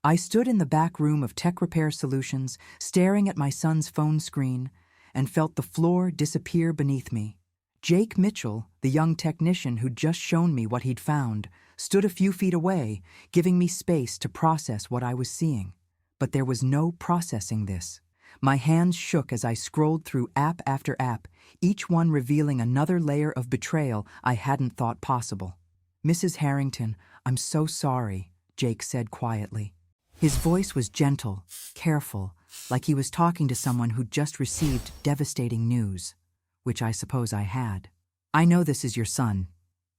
I stood in the back room of Tech Repair Solutions, staring at my son's phone screen, and felt the floor disappear beneath me. Jake Mitchell, the young technician who'd just shown me what he'd found, stood a few feet away, giving me space to process what I was seeing. But there was no processing this. My hands shook as I scrolled through app after app, each one revealing another layer of betrayal I hadn't thought possible. "Mrs. Harrington, I'm so sorry," Jake said quietly. His voice was gentle, careful, like he was talking to someone who'd just received devastating news, which I suppose I had. "I know this is your son.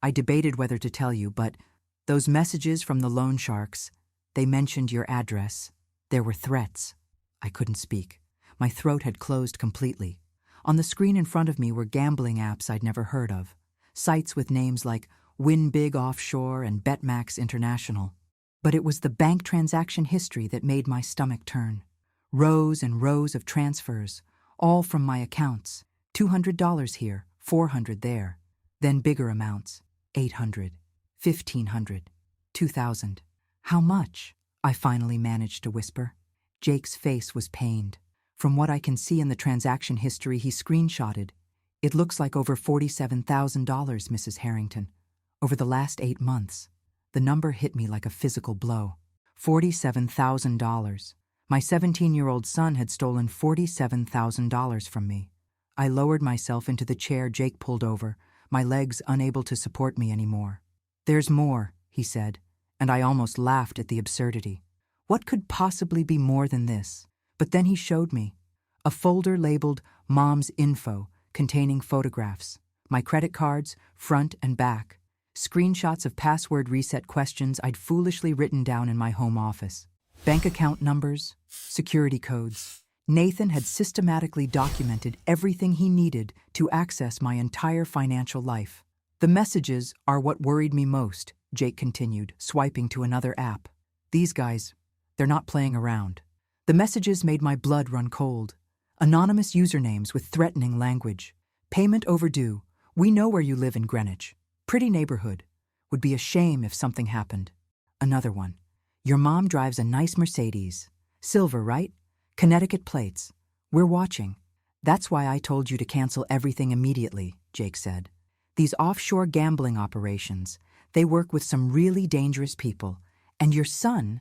I debated whether to tell you, but those messages from the loan sharks, they mentioned your address. There were threats." I couldn't speak. My throat had closed completely. On the screen in front of me were gambling apps I'd never heard of, sites with names like Win Big Offshore and BetMax International. But it was the bank transaction history that made my stomach turn. Rows and rows of transfers, all from my accounts. $200 here, $400 there. Then bigger amounts, $800, $1,500, $2,000. "How much?" I finally managed to whisper. Jake's face was pained. From what I can see in the transaction history he screenshotted, it looks like over $47,000, Mrs. Harrington. Over the last 8 months. The number hit me like a physical blow. $47,000. My 17-year-old son had stolen $47,000 from me. I lowered myself into the chair Jake pulled over, my legs unable to support me anymore. "There's more," he said, and I almost laughed at the absurdity. What could possibly be more than this? But then he showed me a folder labeled Mom's Info, containing photographs, my credit cards, front and back, screenshots of password reset questions I'd foolishly written down in my home office, bank account numbers, security codes. Nathan had systematically documented everything he needed to access my entire financial life. "The messages are what worried me most," Jake continued, swiping to another app. "These guys, they're not playing around." The messages made my blood run cold. Anonymous usernames with threatening language. "Payment overdue. We know where you live in Greenwich. Pretty neighborhood. Would be a shame if something happened." Another one. "Your mom drives a nice Mercedes. Silver, right? Connecticut plates. We're watching. That's why I told you to cancel everything immediately," Jake said. "These offshore gambling operations, they work with some really dangerous people. And your son,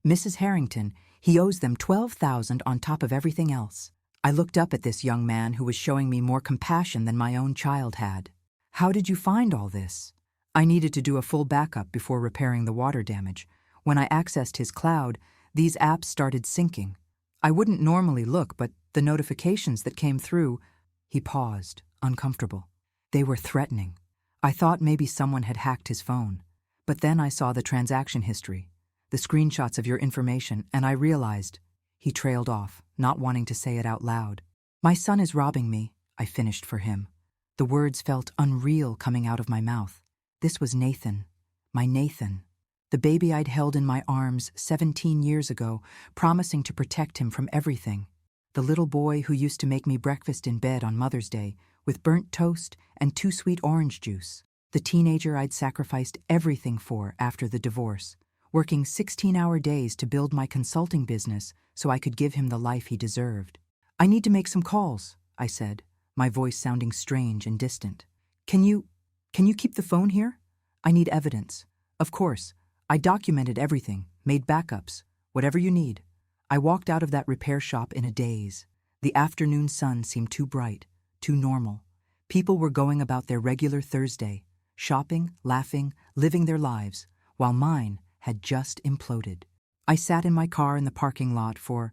Mrs. Harrington, he owes them $12,000 on top of everything else." I looked up at this young man who was showing me more compassion than my own child had. "How did you find all this?" I needed to do a full backup before repairing the water damage. When I accessed his cloud, these apps started syncing. I wouldn't normally look, but the notifications that came through... He paused, uncomfortable. They were threatening. I thought maybe someone had hacked his phone. But then I saw the transaction history, the screenshots of your information, and I realized... He trailed off, not wanting to say it out loud. "My son is robbing me," I finished for him. The words felt unreal coming out of my mouth. This was Nathan, my Nathan, the baby I'd held in my arms 17 years ago, promising to protect him from everything. The little boy who used to make me breakfast in bed on Mother's Day with burnt toast and 2 sweet orange juice. The teenager I'd sacrificed everything for after the divorce, working 16-hour days to build my consulting business so I could give him the life he deserved. "I need to make some calls," I said, my voice sounding strange and distant. Can you keep the phone here? I need evidence." "Of course. I documented everything, made backups, whatever you need." I walked out of that repair shop in a daze. The afternoon sun seemed too bright, too normal. People were going about their regular Thursday, shopping, laughing, living their lives, while mine had just imploded. I sat in my car in the parking lot for,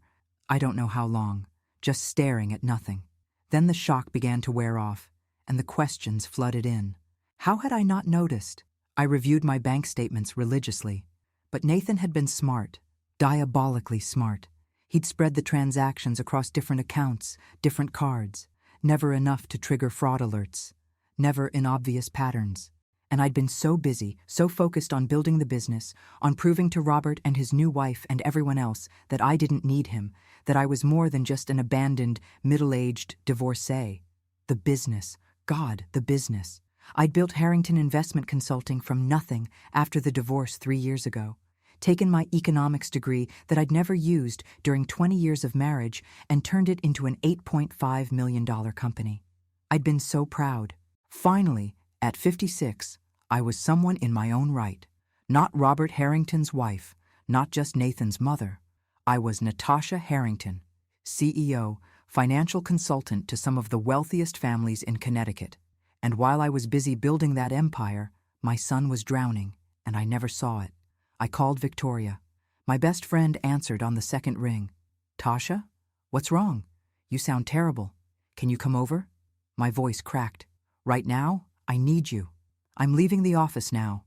I don't know how long, just staring at nothing. Then the shock began to wear off, and the questions flooded in. How had I not noticed? I reviewed my bank statements religiously. But Nathan had been smart, diabolically smart. He'd spread the transactions across different accounts, different cards, never enough to trigger fraud alerts, never in obvious patterns. And I'd been so busy, so focused on building the business, on proving to Robert and his new wife and everyone else that I didn't need him, that I was more than just an abandoned, middle-aged divorcee. The business. God, the business. I'd built Harrington Investment Consulting from nothing after the divorce 3 years ago. taken my economics degree that I'd never used during 20 years of marriage and turned it into an $8.5 million company. I'd been so proud. Finally, at 56, I was someone in my own right. Not Robert Harrington's wife, not just Nathan's mother. I was Natasha Harrington, CEO, financial consultant to some of the wealthiest families in Connecticut. And while I was busy building that empire, my son was drowning, and I never saw it. I called Victoria. My best friend answered on the second ring. "Tasha? What's wrong? You sound terrible. Can you come over?" My voice cracked. "Right now, I need you. I'm leaving the office now."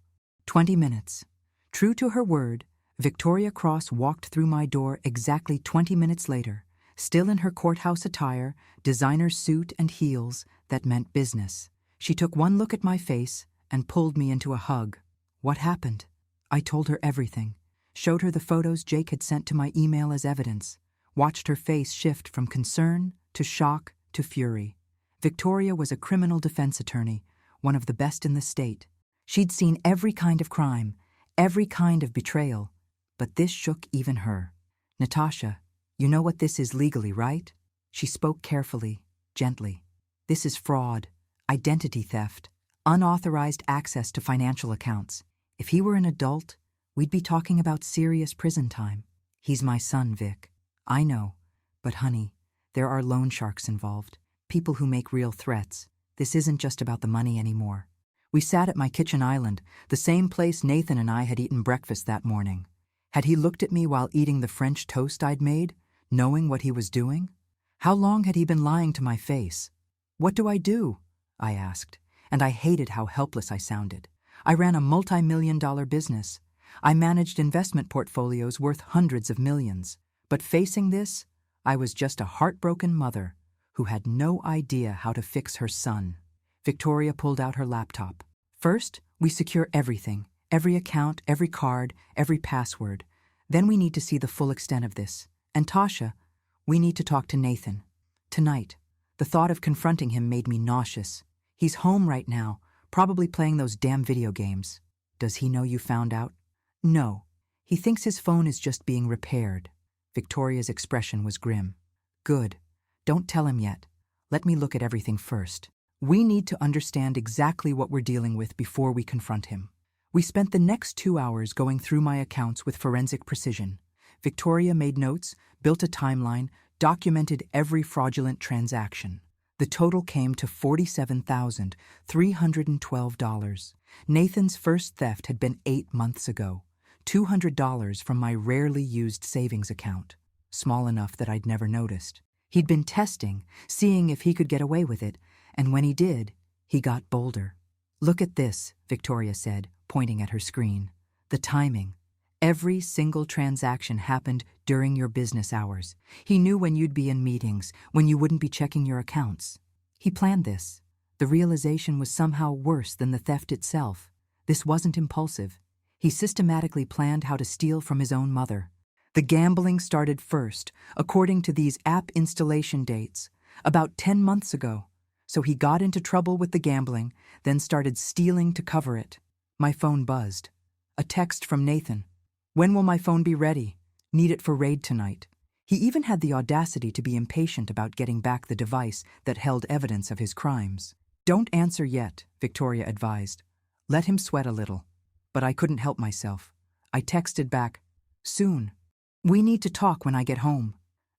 20 minutes. True to her word, Victoria Cross walked through my door exactly 20 minutes later, still in her courthouse attire, designer suit and heels that meant business. She took one look at my face and pulled me into a hug. What happened? I told her everything, showed her the photos Jake had sent to my email as evidence, watched her face shift from concern to shock to fury. Victoria was a criminal defense attorney, one of the best in the state. She'd seen every kind of crime, every kind of betrayal, but this shook even her. "Natasha, you know what this is legally, right?" She spoke carefully, gently. "This is fraud, identity theft, unauthorized access to financial accounts. If he were an adult, we'd be talking about serious prison time. He's my son, Vic. I know, but honey, there are loan sharks involved, people who make real threats. This isn't just about the money anymore." We sat at my kitchen island, the same place Nathan and I had eaten breakfast that morning. Had he looked at me while eating the French toast I'd made, knowing what he was doing? How long had he been lying to my face? "What do I do?" I asked, and I hated how helpless I sounded. I ran a multi-million-dollar business. I managed investment portfolios worth hundreds of millions. But facing this, I was just a heartbroken mother who had no idea how to fix her son. Victoria pulled out her laptop. "First, we secure everything, every account, every card, every password. Then we need to see the full extent of this. And Tasha, we need to talk to Nathan. Tonight." The thought of confronting him made me nauseous. "He's home right now, probably playing those damn video games." "Does he know you found out?" "No. He thinks his phone is just being repaired." Victoria's expression was grim. "Good. Don't tell him yet. Let me look at everything first. We need to understand exactly what we're dealing with before we confront him." We spent the next 2 hours going through my accounts with forensic precision. Victoria made notes, built a timeline, documented every fraudulent transaction. The total came to $47,312. Nathan's first theft had been 8 months ago, $200 from my rarely used savings account, small enough that I'd never noticed. He'd been testing, seeing if he could get away with it, and when he did, he got bolder. "Look at this," Victoria said, pointing at her screen. "The timing. Every single transaction happened during your business hours. He knew when you'd be in meetings, when you wouldn't be checking your accounts. He planned this. The realization was somehow worse than the theft itself. This wasn't impulsive. He systematically planned how to steal from his own mother. The gambling started first, according to these app installation dates, about 10 months ago. So he got into trouble with the gambling, then started stealing to cover it." My phone buzzed. A text from Nathan. "When will my phone be ready? Need it for raid tonight." He even had the audacity to be impatient about getting back the device that held evidence of his crimes. "Don't answer yet," Victoria advised. "Let him sweat a little." But I couldn't help myself. I texted back, "Soon. We need to talk when I get home."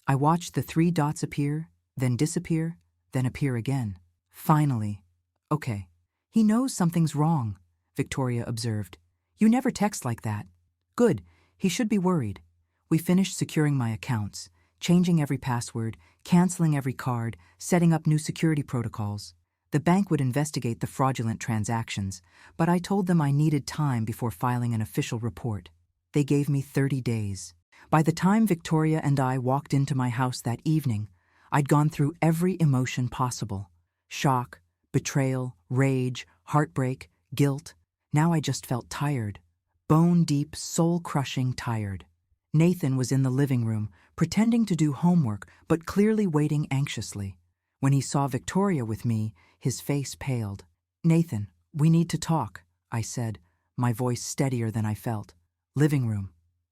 I watched the 3 dots appear, then disappear, then appear again. Finally. "Okay. He knows something's wrong," Victoria observed. "You never text like that." "Good. He should be worried." We finished securing my accounts, changing every password, canceling every card, setting up new security protocols. The bank would investigate the fraudulent transactions, but I told them I needed time before filing an official report. They gave me 30 days. By the time Victoria and I walked into my house that evening, I'd gone through every emotion possible. Shock, betrayal, rage, heartbreak, guilt. Now I just felt tired. Bone-deep, soul-crushing tired. Nathan was in the living room, pretending to do homework, but clearly waiting anxiously. When he saw Victoria with me, his face paled. "Nathan, we need to talk," I said, my voice steadier than I felt. "Living room.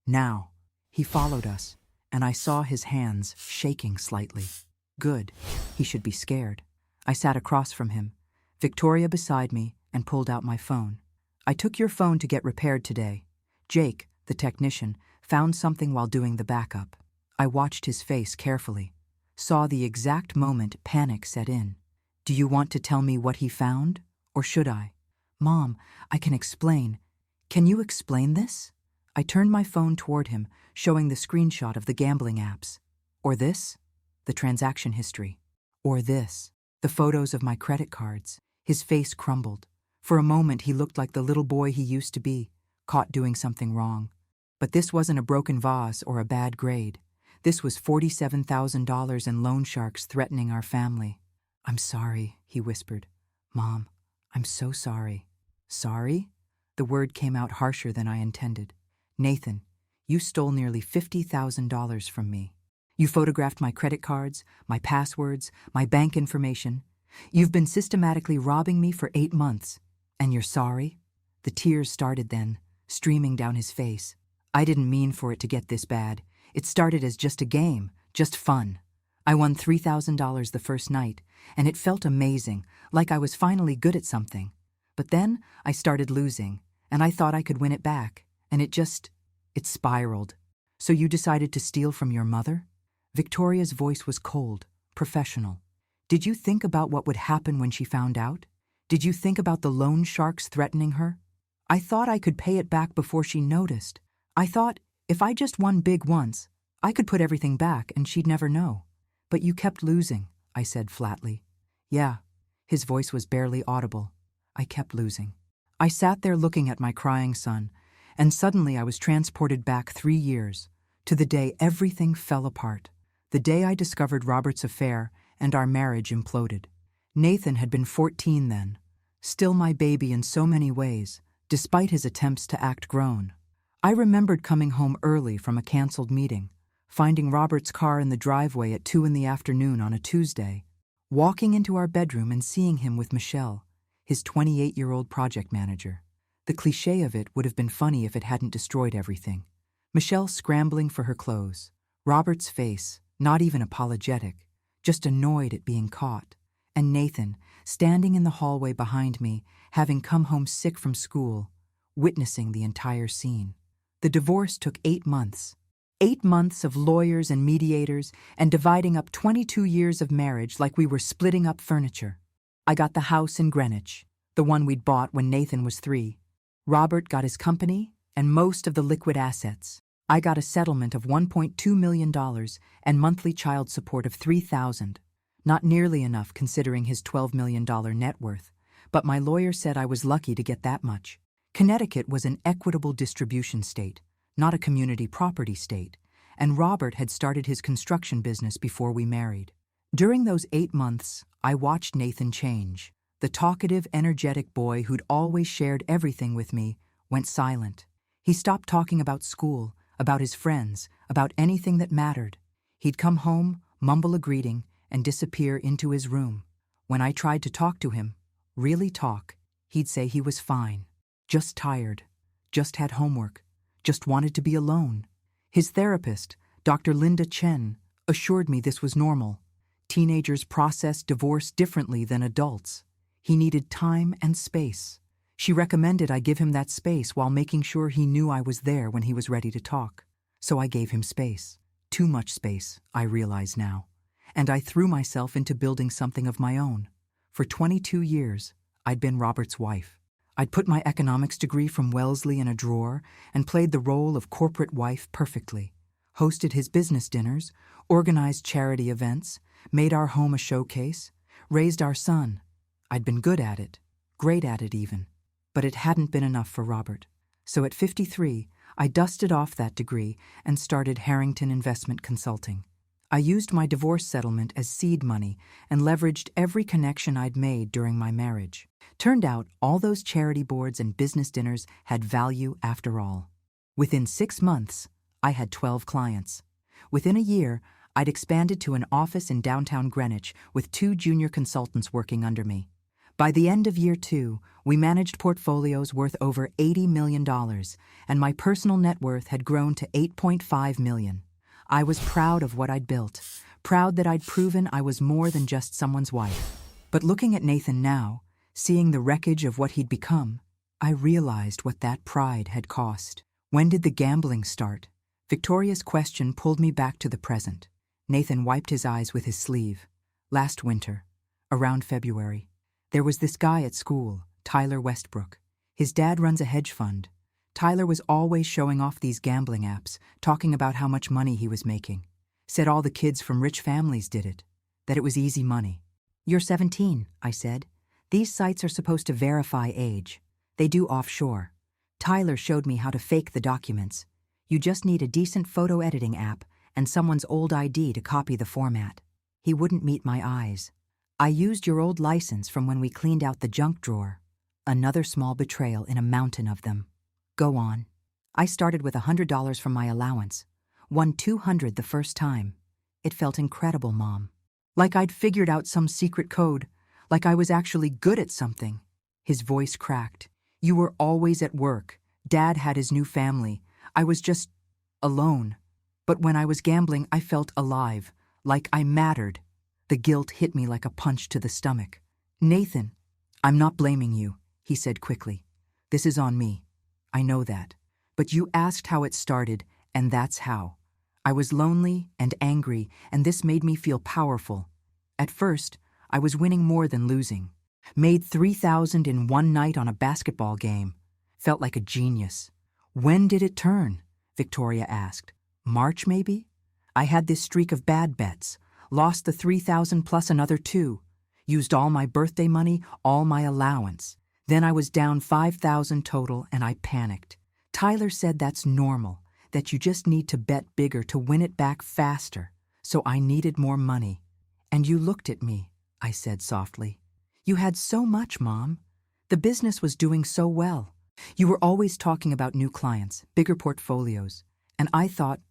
Now, he followed us, and I saw his hands shaking slightly. Good. He should be scared. I sat across from him, Victoria beside me, and pulled out my phone. I took your phone to get repaired today. Jake, the technician, found something while doing the backup. I watched his face carefully, saw the exact moment panic set in. Do you want to tell me what he found, or should I? Mom, I can explain. Can you explain this? I turned my phone toward him, showing the screenshot of the gambling apps. Or this? The transaction history. Or this? The photos of my credit cards. His face crumbled. For a moment he looked like the little boy he used to be, caught doing something wrong. But this wasn't a broken vase or a bad grade. This was $47,000 in loan sharks threatening our family. I'm sorry, he whispered. Mom, I'm so sorry. Sorry? The word came out harsher than I intended. Nathan, you stole nearly $50,000 from me. You photographed my credit cards, my passwords, my bank information. You've been systematically robbing me for 8 months. And you're sorry? The tears started then, streaming down his face. I didn't mean for it to get this bad. It started as just a game, just fun. I won $3,000 the first night, and it felt amazing, like I was finally good at something. But then I started losing, and I thought I could win it back, and it spiraled. So you decided to steal from your mother? Victoria's voice was cold, professional. Did you think about what would happen when she found out? Did you think about the loan sharks threatening her? I thought I could pay it back before she noticed. I thought, if I just won big once, I could put everything back and she'd never know. But you kept losing, I said flatly. Yeah. His voice was barely audible. I kept losing. I sat there looking at my crying son, and suddenly I was transported back 3 years, to the day everything fell apart, the day I discovered Robert's affair and our marriage imploded. Nathan had been 14 then, still my baby in so many ways, despite his attempts to act grown. I remembered coming home early from a canceled meeting, finding Robert's car in the driveway at 2 in the afternoon on a Tuesday, walking into our bedroom and seeing him with Michelle, his 28-year-old project manager. The cliché of it would have been funny if it hadn't destroyed everything. Michelle scrambling for her clothes, Robert's face, not even apologetic, just annoyed at being caught, and Nathan, standing in the hallway behind me, having come home sick from school, witnessing the entire scene. The divorce took 8 months. 8 months of lawyers and mediators and dividing up 22 years of marriage like we were splitting up furniture. I got the house in Greenwich, the one we'd bought when Nathan was 3. Robert got his company and most of the liquid assets. I got a settlement of $1.2 million and monthly child support of $3,000. Not nearly enough considering his $12 million net worth, but my lawyer said I was lucky to get that much. Connecticut was an equitable distribution state, not a community property state, and Robert had started his construction business before we married. During those 8 months, I watched Nathan change. The talkative, energetic boy who'd always shared everything with me went silent. He stopped talking about school, about his friends, about anything that mattered. He'd come home, mumble a greeting, and disappear into his room. When I tried to talk to him, really talk, he'd say he was fine, just tired, just had homework, just wanted to be alone. His therapist, Dr. Linda Chen, assured me this was normal. Teenagers process divorce differently than adults. He needed time and space. She recommended I give him that space while making sure he knew I was there when he was ready to talk. So I gave him space. Too much space, I realize now. And I threw myself into building something of my own. For 22 years, I'd been Robert's wife. I'd put my economics degree from Wellesley in a drawer and played the role of corporate wife perfectly. Hosted his business dinners, organized charity events, made our home a showcase, raised our son. I'd been good at it, great at it even. But it hadn't been enough for Robert. So at 53, I dusted off that degree and started Harrington Investment Consulting. I used my divorce settlement as seed money and leveraged every connection I'd made during my marriage. Turned out all those charity boards and business dinners had value after all. Within 6 months, I had 12 clients. Within a year, I'd expanded to an office in downtown Greenwich with 2 junior consultants working under me. By the end of year 2, we managed portfolios worth over $80 million, and my personal net worth had grown to $8.5 million. I was proud of what I'd built, proud that I'd proven I was more than just someone's wife. But looking at Nathan now, seeing the wreckage of what he'd become, I realized what that pride had cost. When did the gambling start? Victoria's question pulled me back to the present. Nathan wiped his eyes with his sleeve. Last winter, around February, there was this guy at school, Tyler Westbrook. His dad runs a hedge fund. Tyler was always showing off these gambling apps, talking about how much money he was making. Said all the kids from rich families did it, that it was easy money. "You're 17, I said. "These sites are supposed to verify age. They do offshore. Tyler showed me how to fake the documents. You just need a decent photo editing app and someone's old ID to copy the format." He wouldn't meet my eyes. "I used your old license from when we cleaned out the junk drawer." Another small betrayal in a mountain of them. "Go on." "I started with $100 from my allowance. Won $200 the first time. It felt incredible, Mom. Like I'd figured out some secret code, like I was actually good at something." His voice cracked. "You were always at work. Dad had his new family. I was just alone. But when I was gambling, I felt alive, like I mattered." The guilt hit me like a punch to the stomach. "Nathan, I'm not blaming you," he said quickly. "This is on me. I know that. But you asked how it started, and that's how. I was lonely and angry, and this made me feel powerful. At first, I was winning more than losing. Made $3,000 in one night on a basketball game. Felt like a genius." "When did it turn?" Victoria asked. "March, maybe? I had this streak of bad bets. Lost the $3,000 plus another $2. Used all my birthday money, all my allowance. Then I was down $5,000 total, and I panicked. Tyler said that's normal, that you just need to bet bigger to win it back faster. So I needed more money. And you looked at me," I said softly. "You had so much, Mom. The business was doing so well. You were always talking about new clients, bigger portfolios. And I thought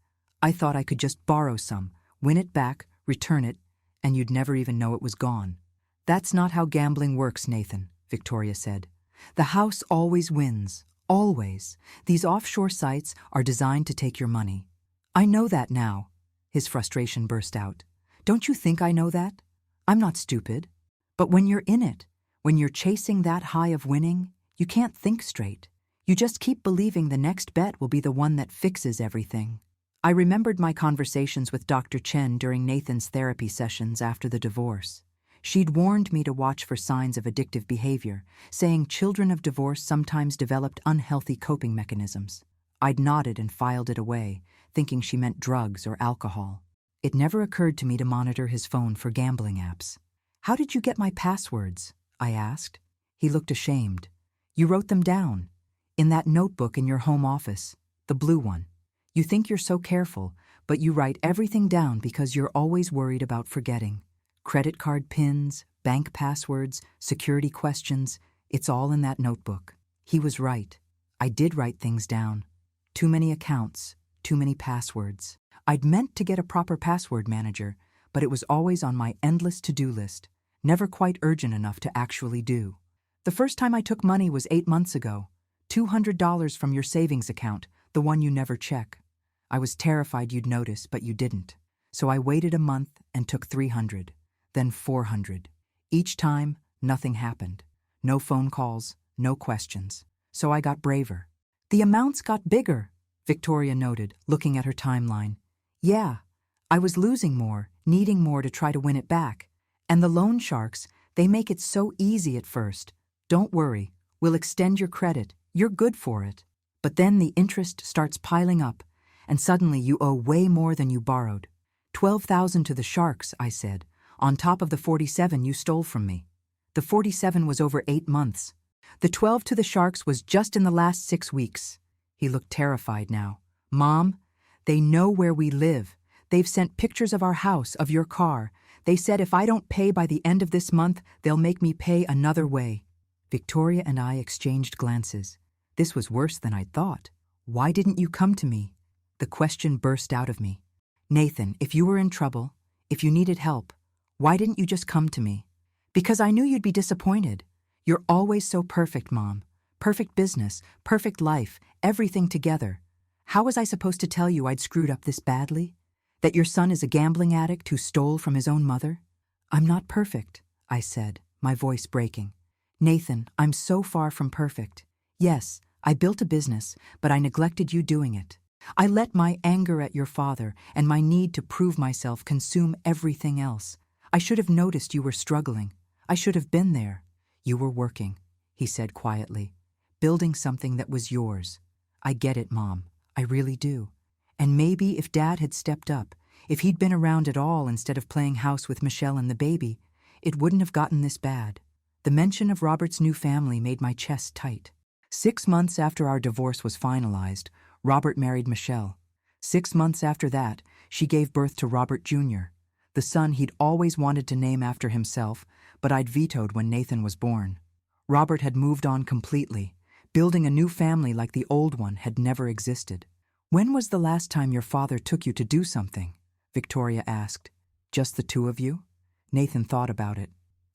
I could just borrow some, win it back, return it, and you'd never even know it was gone." "That's not how gambling works, Nathan," Victoria said. "The house always wins. Always. These offshore sites are designed to take your money." "I know that now." His frustration burst out. "Don't you think I know that? I'm not stupid. But when you're in it, when you're chasing that high of winning, you can't think straight. You just keep believing the next bet will be the one that fixes everything." I remembered my conversations with Dr. Chen during Nathan's therapy sessions after the divorce. She'd warned me to watch for signs of addictive behavior, saying children of divorce sometimes developed unhealthy coping mechanisms. I'd nodded and filed it away, thinking she meant drugs or alcohol. It never occurred to me to monitor his phone for gambling apps. "How did you get my passwords?" I asked. He looked ashamed. "You wrote them down. In that notebook in your home office, the blue one. You think you're so careful, but you write everything down because you're always worried about forgetting. Credit card pins, bank passwords, security questions, it's all in that notebook." He was right. I did write things down. Too many accounts, too many passwords. I'd meant to get a proper password manager, but it was always on my endless to-do list, never quite urgent enough to actually do. "The first time I took money was 8 months ago. $200 from your savings account, the one you never check. I was terrified you'd notice, but you didn't. So I waited a month and took $300, then $400. Each time, nothing happened. No phone calls, no questions. So I got braver." "The amounts got bigger," Victoria noted, looking at her timeline. "Yeah, I was losing more, needing more to try to win it back. And the loan sharks, they make it so easy at first. 'Don't worry, we'll extend your credit. You're good for it.' But then the interest starts piling up, and suddenly you owe way more than you borrowed. 12,000 to the sharks," I said, "on top of the 47 you stole from me. The 47 was over 8 months. The 12 to the sharks was just in the last 6 weeks. He looked terrified now. "Mom, they know where we live. They've sent pictures of our house, of your car. They said if I don't pay by the end of this month, they'll make me pay another way." Victoria and I exchanged glances. This was worse than I'd thought. "Why didn't you come to me?" The question burst out of me. "Nathan, if you were in trouble, if you needed help, why didn't you just come to me?" "Because I knew you'd be disappointed. You're always so perfect, Mom. Perfect business, perfect life, everything together. How was I supposed to tell you I'd screwed up this badly? That your son is a gambling addict who stole from his own mother? I'm not perfect, I said, my voice breaking. Nathan, I'm so far from perfect. Yes, I built a business, but I neglected you doing it. I let my anger at your father and my need to prove myself consume everything else. I should have noticed you were struggling. I should have been there. You were working, he said quietly, building something that was yours. I get it, Mom. I really do. And maybe if Dad had stepped up, if he'd been around at all instead of playing house with Michelle and the baby, it wouldn't have gotten this bad. The mention of Robert's new family made my chest tight. 6 months after our divorce was finalized, Robert married Michelle. 6 months after that, she gave birth to Robert Jr., the son he'd always wanted to name after himself, but I'd vetoed when Nathan was born. Robert had moved on completely. Building a new family like the old one had never existed. When was the last time your father took you to do something? Victoria asked. Just the two of you? Nathan thought about it.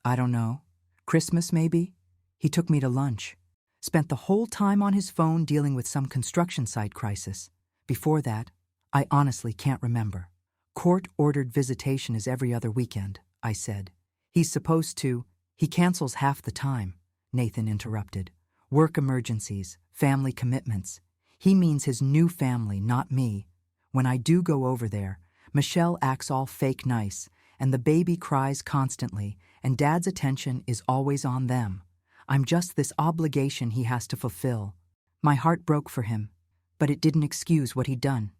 I don't know. Christmas, maybe? He took me to lunch. Spent the whole time on his phone dealing with some construction site crisis. Before that, I honestly can't remember. Court-ordered visitation is every other weekend, I said. He's supposed to. He cancels half the time, Nathan interrupted. Work emergencies, family commitments. He means his new family, not me. When I do go over there, Michelle acts all fake nice, and the baby cries constantly, and Dad's attention is always on them. I'm just this obligation he has to fulfill. My heart broke for him, but it didn't excuse what he'd done.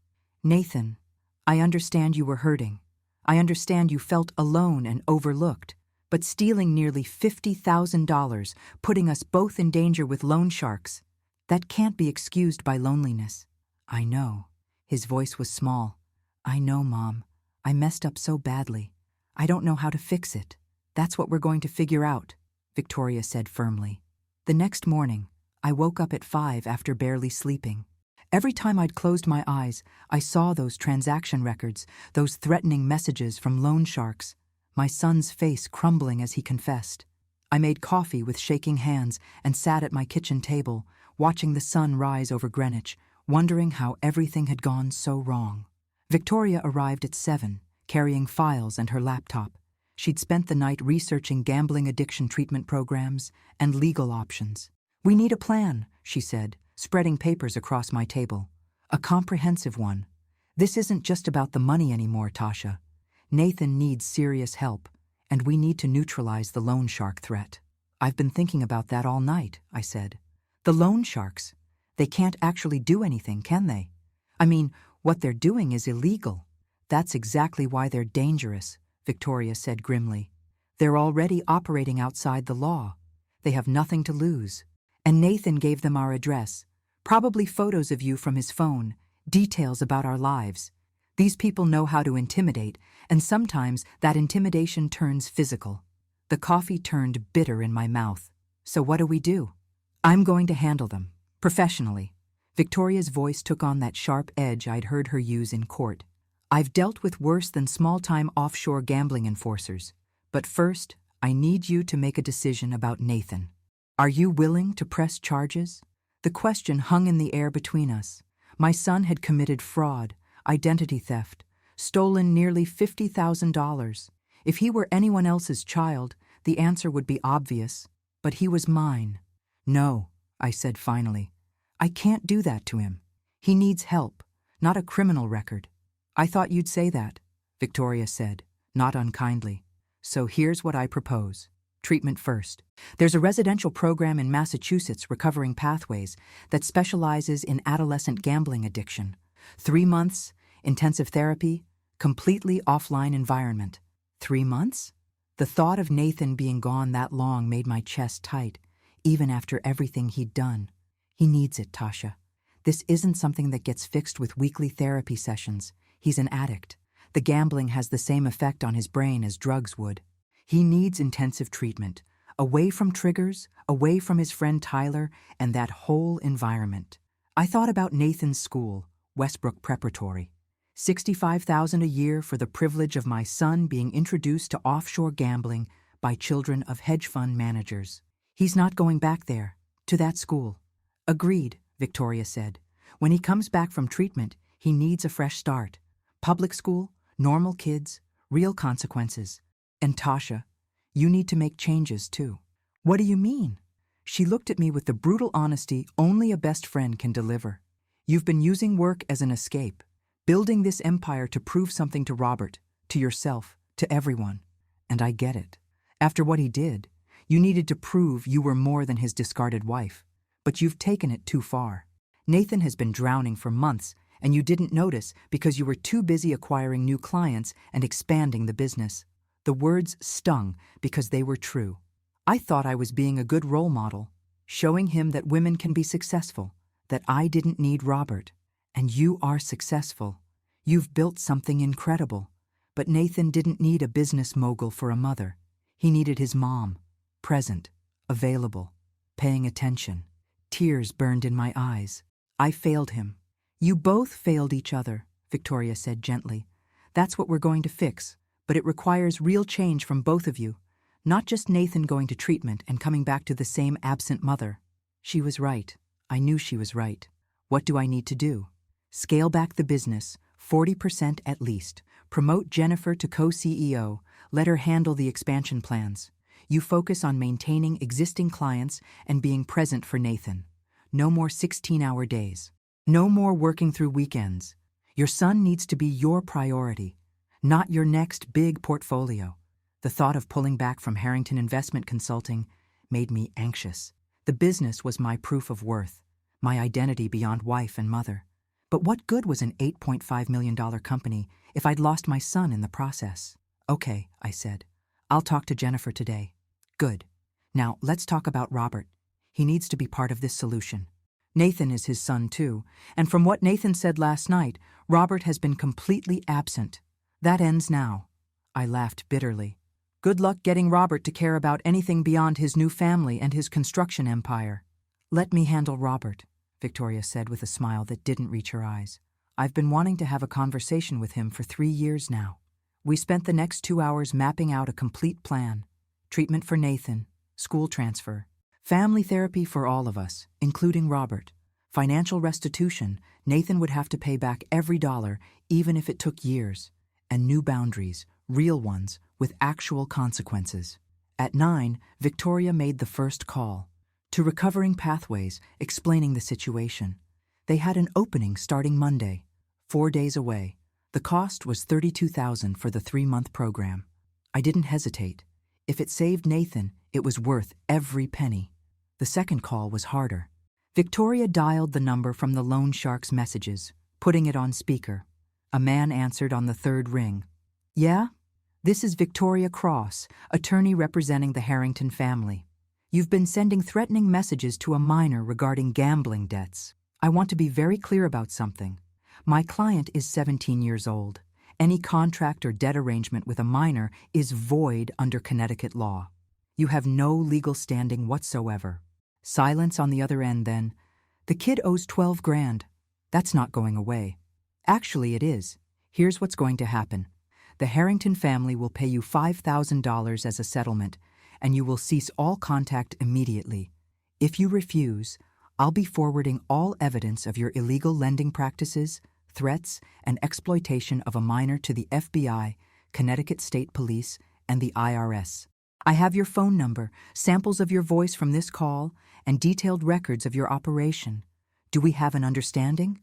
Nathan, I understand you were hurting. I understand you felt alone and overlooked. But stealing nearly $50,000, putting us both in danger with loan sharks, that can't be excused by loneliness. I know. His voice was small. I know, Mom. I messed up so badly. I don't know how to fix it. That's what we're going to figure out, Victoria said firmly. The next morning, I woke up at 5 after barely sleeping. Every time I'd closed my eyes, I saw those transaction records, those threatening messages from loan sharks. My son's face crumbling as he confessed. I made coffee with shaking hands and sat at my kitchen table, watching the sun rise over Greenwich, wondering how everything had gone so wrong. Victoria arrived at 7, carrying files and her laptop. She'd spent the night researching gambling addiction treatment programs and legal options. We need a plan, she said, spreading papers across my table. A comprehensive one. This isn't just about the money anymore, Tasha. Nathan needs serious help, and we need to neutralize the loan shark threat. I've been thinking about that all night, I said. The loan sharks, they can't actually do anything, can they? I mean, what they're doing is illegal. That's exactly why they're dangerous, Victoria said grimly. They're already operating outside the law. They have nothing to lose. And Nathan gave them our address, probably photos of you from his phone, details about our lives. These people know how to intimidate, and sometimes that intimidation turns physical. The coffee turned bitter in my mouth. So what do we do? I'm going to handle them, professionally. Victoria's voice took on that sharp edge I'd heard her use in court. I've dealt with worse than small-time offshore gambling enforcers. But first, I need you to make a decision about Nathan. Are you willing to press charges? The question hung in the air between us. My son had committed fraud, identity theft, stolen nearly $50,000. If he were anyone else's child, the answer would be obvious. But he was mine. No, I said finally. I can't do that to him. He needs help, not a criminal record. I thought you'd say that, Victoria said, not unkindly. So here's what I propose. Treatment first. There's a residential program in Massachusetts, Recovering Pathways, that specializes in adolescent gambling addiction. 3 months, intensive therapy, completely offline environment. 3 months? The thought of Nathan being gone that long made my chest tight, even after everything he'd done. He needs it, Tasha. This isn't something that gets fixed with weekly therapy sessions. He's an addict. The gambling has the same effect on his brain as drugs would. He needs intensive treatment, away from triggers, away from his friend Tyler, and that whole environment. I thought about Nathan's school, Westbrook Preparatory. $65,000 a year for the privilege of my son being introduced to offshore gambling by children of hedge fund managers. He's not going back there, to that school. Agreed, Victoria said. When he comes back from treatment, he needs a fresh start. Public school, normal kids, real consequences. And Tasha, you need to make changes too. What do you mean? She looked at me with the brutal honesty only a best friend can deliver. You've been using work as an escape, building this empire to prove something to Robert, to yourself, to everyone. And I get it. After what he did, you needed to prove you were more than his discarded wife. But you've taken it too far. Nathan has been drowning for months, and you didn't notice because you were too busy acquiring new clients and expanding the business. The words stung because they were true. I thought I was being a good role model, showing him that women can be successful, that I didn't need Robert. And you are successful. You've built something incredible. But Nathan didn't need a business mogul for a mother. He needed his mom, present, available, paying attention. Tears burned in my eyes. I failed him. You both failed each other, Victoria said gently. That's what we're going to fix, but it requires real change from both of you, not just Nathan going to treatment and coming back to the same absent mother. She was right. I knew she was right. What do I need to do? Scale back the business, 40% at least. Promote Jennifer to co-CEO. Let her handle the expansion plans. You focus on maintaining existing clients and being present for Nathan. No more 16-hour days. No more working through weekends. Your son needs to be your priority, not your next big portfolio. The thought of pulling back from Harrington Investment Consulting made me anxious. The business was my proof of worth, my identity beyond wife and mother. But what good was an $8.5 million company if I'd lost my son in the process? Okay, I said. I'll talk to Jennifer today. Good. Now, let's talk about Robert. He needs to be part of this solution. Nathan is his son too, and from what Nathan said last night, Robert has been completely absent. That ends now. I laughed bitterly. Good luck getting Robert to care about anything beyond his new family and his construction empire. Let me handle Robert, Victoria said with a smile that didn't reach her eyes. I've been wanting to have a conversation with him for 3 years now. We spent the next 2 hours mapping out a complete plan. Treatment for Nathan, school transfer, family therapy for all of us, including Robert. Financial restitution, Nathan would have to pay back every dollar, even if it took years. And new boundaries, real ones, with actual consequences. At 9, Victoria made the first call. To Recovering Pathways, explaining the situation. They had an opening starting Monday, 4 days away. The cost was $32,000 for the 3-month program. I didn't hesitate. If it saved Nathan, it was worth every penny. The second call was harder. Victoria dialed the number from the loan shark's messages, putting it on speaker. A man answered on the 3rd ring. Yeah? This is Victoria Cross, attorney representing the Harrington family. You've been sending threatening messages to a minor regarding gambling debts. I want to be very clear about something. My client is 17 years old. Any contract or debt arrangement with a minor is void under Connecticut law. You have no legal standing whatsoever. Silence on the other end, then. The kid owes $12 grand. That's not going away. Actually, it is. Here's what's going to happen. The Harrington family will pay you $5,000 as a settlement, and you will cease all contact immediately. If you refuse, I'll be forwarding all evidence of your illegal lending practices, threats, and exploitation of a minor to the FBI, Connecticut State Police, and the IRS. I have your phone number, samples of your voice from this call, and detailed records of your operation. Do we have an understanding?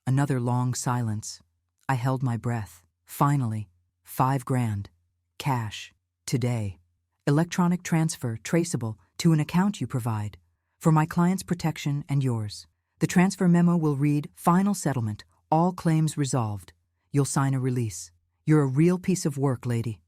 Another long silence. I held my breath. Finally, $5 grand. Cash. Today. Electronic transfer, traceable, to an account you provide. For my client's protection and yours. The transfer memo will read, Final settlement, all claims resolved. You'll sign a release. You're a real piece of work, lady.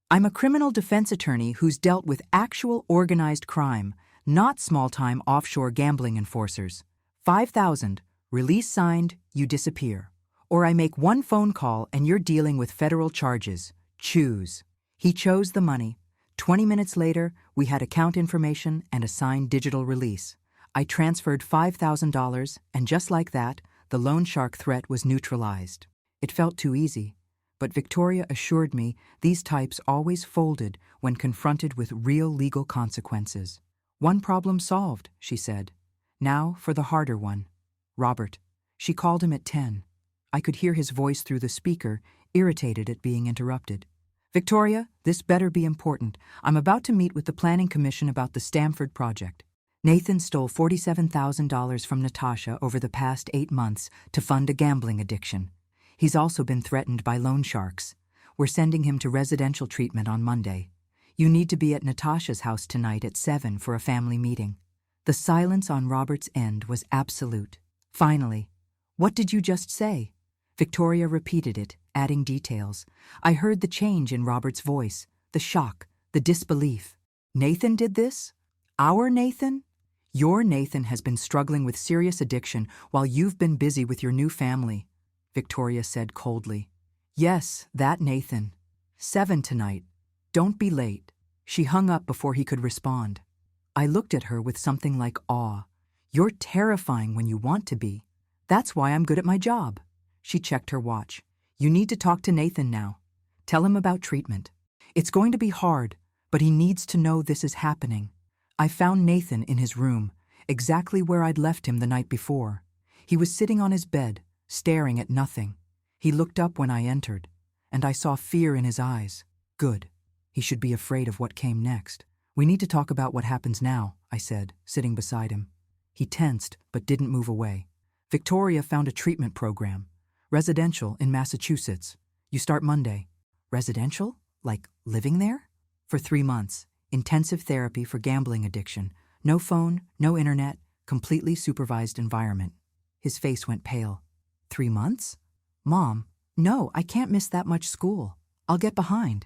I'm a criminal defense attorney who's dealt with actual organized crime, not small-time offshore gambling enforcers. 5,000, release signed, you disappear. Or I make one phone call and you're dealing with federal charges. Choose. He chose the money. 20 minutes later, we had account information and a signed digital release. I transferred $5,000, and just like that, the loan shark threat was neutralized. It felt too easy, but Victoria assured me these types always folded when confronted with real legal consequences. One problem solved, she said. Now for the harder one. Robert. She called him at 10. I could hear his voice through the speaker, irritated at being interrupted. Victoria, this better be important. I'm about to meet with the Planning Commission about the Stamford project. Nathan stole $47,000 from Natasha over the past 8 months to fund a gambling addiction. He's also been threatened by loan sharks. We're sending him to residential treatment on Monday. You need to be at Natasha's house tonight at 7 for a family meeting. The silence on Robert's end was absolute. Finally, what did you just say? Victoria repeated it, adding details. I heard the change in Robert's voice, the shock, the disbelief. Nathan did this? Our Nathan? Your Nathan has been struggling with serious addiction while you've been busy with your new family, Victoria said coldly. Yes, that Nathan. 7 tonight. Don't be late. She hung up before he could respond. I looked at her with something like awe. You're terrifying when you want to be. That's why I'm good at my job. She checked her watch. You need to talk to Nathan now. Tell him about treatment. It's going to be hard, but he needs to know this is happening. I found Nathan in his room, exactly where I'd left him the night before. He was sitting on his bed, staring at nothing. He looked up when I entered, and I saw fear in his eyes. Good. He should be afraid of what came next. We need to talk about what happens now, I said, sitting beside him. He tensed, but didn't move away. Victoria found a treatment program. Residential in Massachusetts. You start Monday. Residential? Like living there? For 3 months. Intensive therapy for gambling addiction. No phone, no internet, completely supervised environment. His face went pale. 3 months? Mom, no, I can't miss that much school. I'll get behind.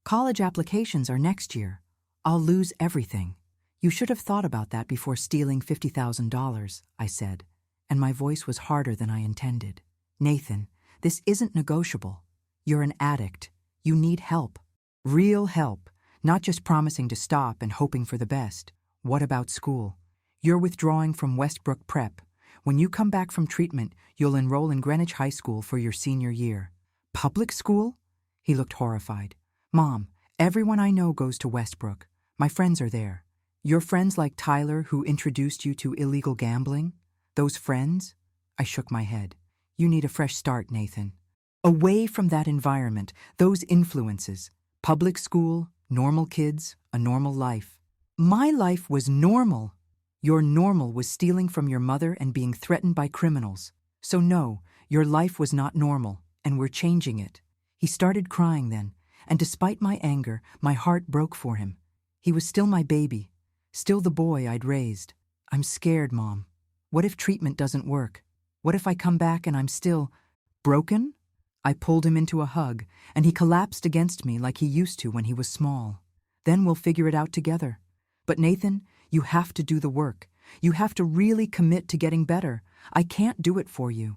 College applications are next year. I'll lose everything. You should have thought about that before stealing $50,000, I said, and my voice was harder than I intended. Nathan, this isn't negotiable. You're an addict. You need help. Real help, not just promising to stop and hoping for the best. What about school? You're withdrawing from Westbrook Prep. When you come back from treatment, you'll enroll in Greenwich High School for your senior year. Public school? He looked horrified. Mom, everyone I know goes to Westbrook. My friends are there. Your friends like Tyler who introduced you to illegal gambling? Those friends? I shook my head. You need a fresh start, Nathan. Away from that environment, those influences. Public school, normal kids, a normal life. My life was normal. Your normal was stealing from your mother and being threatened by criminals. So no, your life was not normal, and we're changing it. He started crying then, and despite my anger, my heart broke for him. He was still my baby, still the boy I'd raised. I'm scared, Mom. What if treatment doesn't work? What if I come back and I'm still broken? I pulled him into a hug, and he collapsed against me like he used to when he was small. Then we'll figure it out together. But Nathan, you have to do the work. You have to really commit to getting better. I can't do it for you.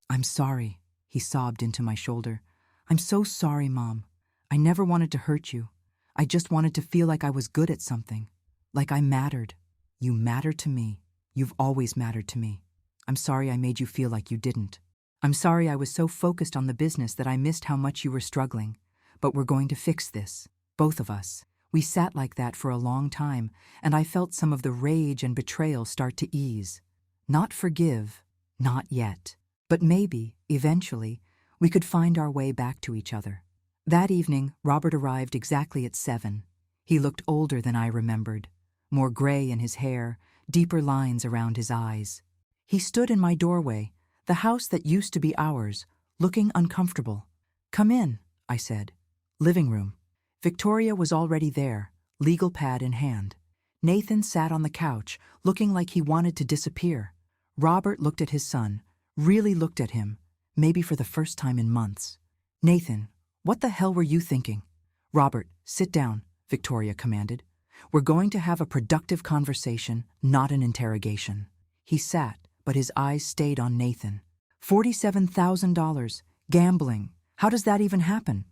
I'm sorry, he sobbed into my shoulder. I'm so sorry, Mom. I never wanted to hurt you. I just wanted to feel like I was good at something. Like I mattered. You matter to me. You've always mattered to me. I'm sorry I made you feel like you didn't. I'm sorry I was so focused on the business that I missed how much you were struggling. But we're going to fix this. Both of us. We sat like that for a long time, and I felt some of the rage and betrayal start to ease. Not forgive, not yet. But maybe, eventually, we could find our way back to each other. That evening, Robert arrived exactly at 7. He looked older than I remembered. More gray in his hair, deeper lines around his eyes. He stood in my doorway, the house that used to be ours, looking uncomfortable. Come in, I said. Living room. Victoria was already there, legal pad in hand. Nathan sat on the couch, looking like he wanted to disappear. Robert looked at his son, really looked at him, maybe for the first time in months. Nathan, what the hell were you thinking? Robert, sit down, Victoria commanded. We're going to have a productive conversation, not an interrogation. He sat, but his eyes stayed on Nathan. $47,000. Gambling. How does that even happen?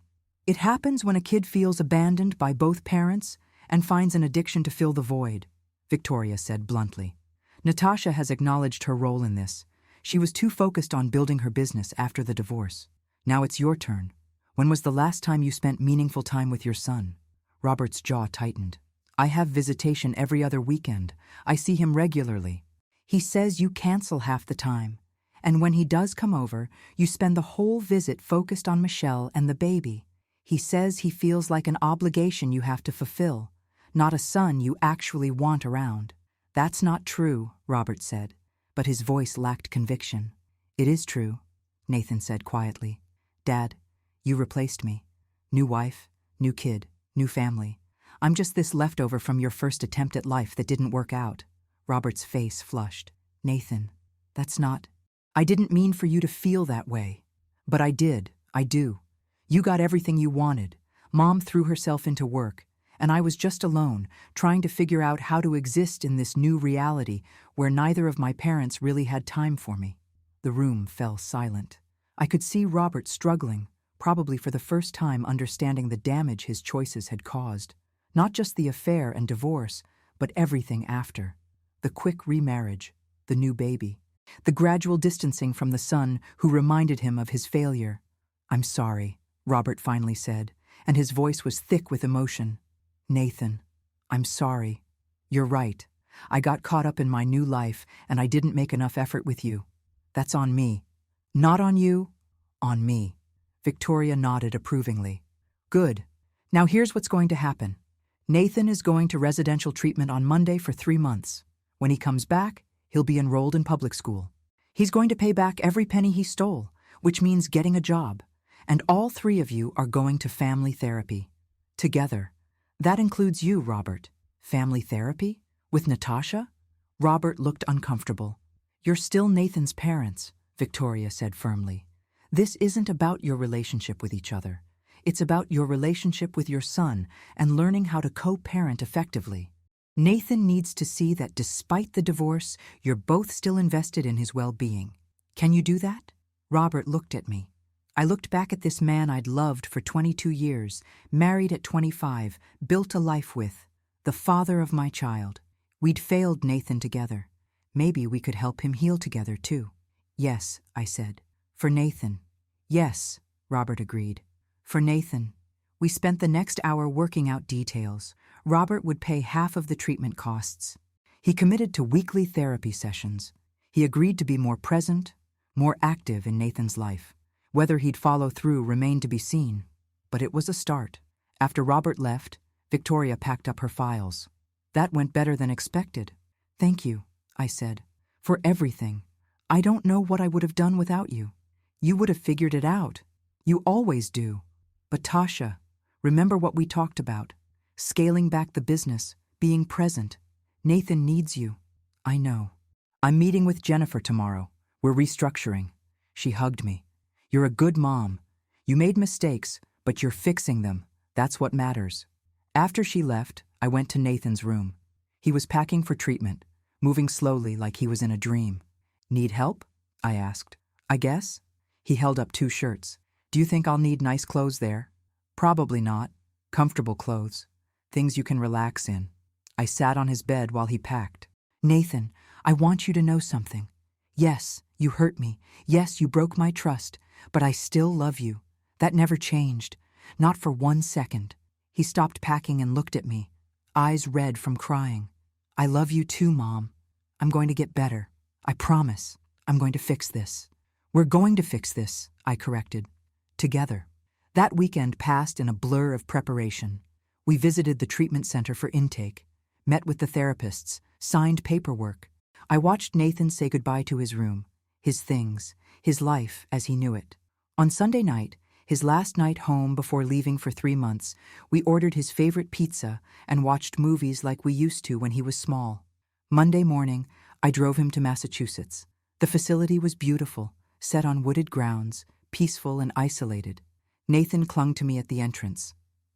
It happens when a kid feels abandoned by both parents and finds an addiction to fill the void, Victoria said bluntly. Natasha has acknowledged her role in this. She was too focused on building her business after the divorce. Now it's your turn. When was the last time you spent meaningful time with your son? Robert's jaw tightened. I have visitation every other weekend. I see him regularly. He says you cancel half the time. And when he does come over, you spend the whole visit focused on Michelle and the baby. He says he feels like an obligation you have to fulfill, not a son you actually want around. That's not true, Robert said, but his voice lacked conviction. It is true, Nathan said quietly. Dad, you replaced me. New wife, new kid, new family. I'm just this leftover from your first attempt at life that didn't work out. Robert's face flushed. Nathan, that's not... I didn't mean for you to feel that way. But I did. I do. You got everything you wanted. Mom threw herself into work, and I was just alone, trying to figure out how to exist in this new reality where neither of my parents really had time for me. The room fell silent. I could see Robert struggling, probably for the first time understanding the damage his choices had caused. Not just the affair and divorce, but everything after. The quick remarriage, the new baby, the gradual distancing from the son who reminded him of his failure. I'm sorry, Robert finally said, and his voice was thick with emotion. Nathan, I'm sorry. You're right. I got caught up in my new life and I didn't make enough effort with you. That's on me. Not on you, on me. Victoria nodded approvingly. Good. Now here's what's going to happen. Nathan is going to residential treatment on Monday for 3 months. When he comes back, he'll be enrolled in public school. He's going to pay back every penny he stole, which means getting a job. And all 3 of you are going to family therapy. Together. That includes you, Robert. Family therapy? With Natasha? Robert looked uncomfortable. You're still Nathan's parents, Victoria said firmly. This isn't about your relationship with each other. It's about your relationship with your son and learning how to co-parent effectively. Nathan needs to see that despite the divorce, you're both still invested in his well-being. Can you do that? Robert looked at me. I looked back at this man I'd loved for 22 years, married at 25, built a life with, the father of my child. We'd failed Nathan together. Maybe we could help him heal together, too. Yes, I said. For Nathan. Yes, Robert agreed. For Nathan. We spent the next hour working out details. Robert would pay half of the treatment costs. He committed to weekly therapy sessions. He agreed to be more present, more active in Nathan's life. Whether he'd follow through remained to be seen. But it was a start. After Robert left, Victoria packed up her files. That went better than expected. Thank you, I said, for everything. I don't know what I would have done without you. You would have figured it out. You always do. But Tasha, remember what we talked about. Scaling back the business, being present. Nathan needs you. I know. I'm meeting with Jennifer tomorrow. We're restructuring. She hugged me. You're a good mom. You made mistakes, but you're fixing them. That's what matters. After she left, I went to Nathan's room. He was packing for treatment, moving slowly like he was in a dream. Need help? I asked. I guess. He held up 2 shirts. Do you think I'll need nice clothes there? Probably not. Comfortable clothes. Things you can relax in. I sat on his bed while he packed. Nathan, I want you to know something. Yes, you hurt me. Yes, you broke my trust. But I still love you. That never changed. Not for 1 second. He stopped packing and looked at me, eyes red from crying. I love you too, Mom. I'm going to get better. I promise. I'm going to fix this. We're going to fix this, I corrected. Together. That weekend passed in a blur of preparation. We visited the treatment center for intake, met with the therapists, signed paperwork. I watched Nathan say goodbye to his room, his things, his life as he knew it. On Sunday night, his last night home before leaving for 3 months, we ordered his favorite pizza and watched movies like we used to when he was small. Monday morning, I drove him to Massachusetts. The facility was beautiful, set on wooded grounds, peaceful and isolated. Nathan clung to me at the entrance.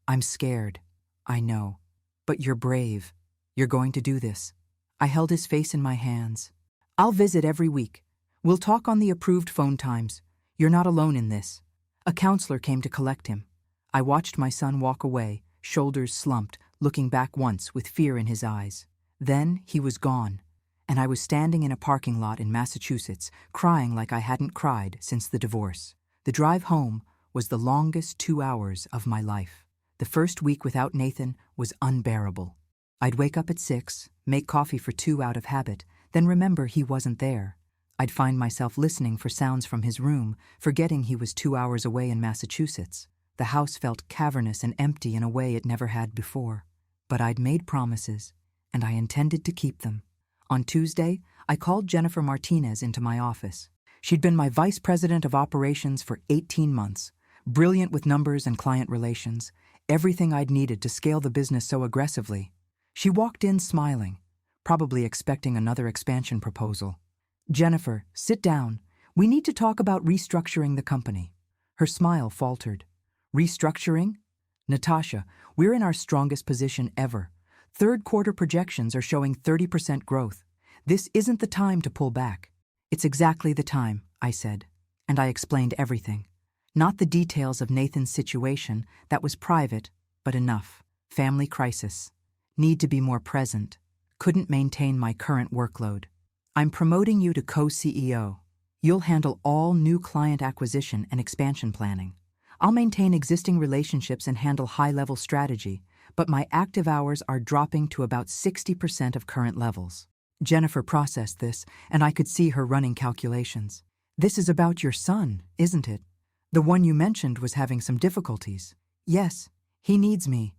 I'm scared. I know. But you're brave. You're going to do this. I held his face in my hands. I'll visit every week. We'll talk on the approved phone times. You're not alone in this. A counselor came to collect him. I watched my son walk away, shoulders slumped, looking back once with fear in his eyes. Then he was gone, and I was standing in a parking lot in Massachusetts, crying like I hadn't cried since the divorce. The drive home was the longest 2 hours of my life. The first week without Nathan was unbearable. I'd wake up at 6, make coffee for 2 out of habit, then remember he wasn't there. I'd find myself listening for sounds from his room, forgetting he was 2 hours away in Massachusetts. The house felt cavernous and empty in a way it never had before. But I'd made promises, and I intended to keep them. On Tuesday, I called Jennifer Martinez into my office. She'd been my vice president of operations for 18 months, brilliant with numbers and client relations, everything I'd needed to scale the business so aggressively. She walked in smiling, probably expecting another expansion proposal. "Jennifer, sit down. We need to talk about restructuring the company." Her smile faltered. "Restructuring? Natasha, we're in our strongest position ever. Third quarter projections are showing 30% growth. This isn't the time to pull back." "It's exactly the time," I said, and I explained everything. Not the details of Nathan's situation, that was private, but enough. Family crisis. Need to be more present. Couldn't maintain my current workload. "I'm promoting you to co-CEO. You'll handle all new client acquisition and expansion planning. I'll maintain existing relationships and handle high-level strategy, but my active hours are dropping to about 60% of current levels." Jennifer processed this, and I could see her running calculations. "This is about your son, isn't it? The one you mentioned was having some difficulties." "Yes, he needs me,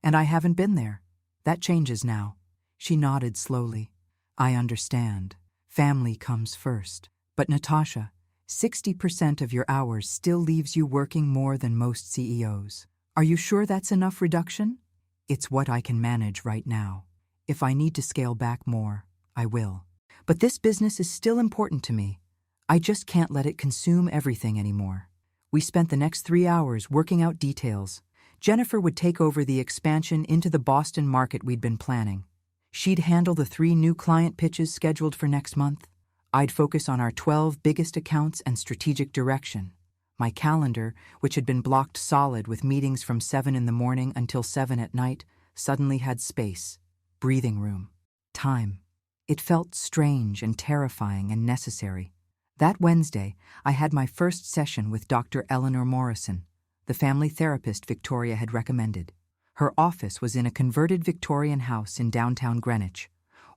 and I haven't been there. That changes now." She nodded slowly. "I understand. Family comes first. But Natasha, 60% of your hours still leaves you working more than most CEOs. Are you sure that's enough reduction?" "It's what I can manage right now. If I need to scale back more, I will. But this business is still important to me. I just can't let it consume everything anymore." We spent the next 3 hours working out details. Jennifer would take over the expansion into the Boston market we'd been planning. She'd handle the 3 new client pitches scheduled for next month. I'd focus on our 12 biggest accounts and strategic direction. My calendar, which had been blocked solid with meetings from 7 in the morning until 7 at night, suddenly had space, breathing room, time. It felt strange and terrifying and necessary. That Wednesday, I had my first session with Dr. Eleanor Morrison, the family therapist Victoria had recommended. Her office was in a converted Victorian house in downtown Greenwich,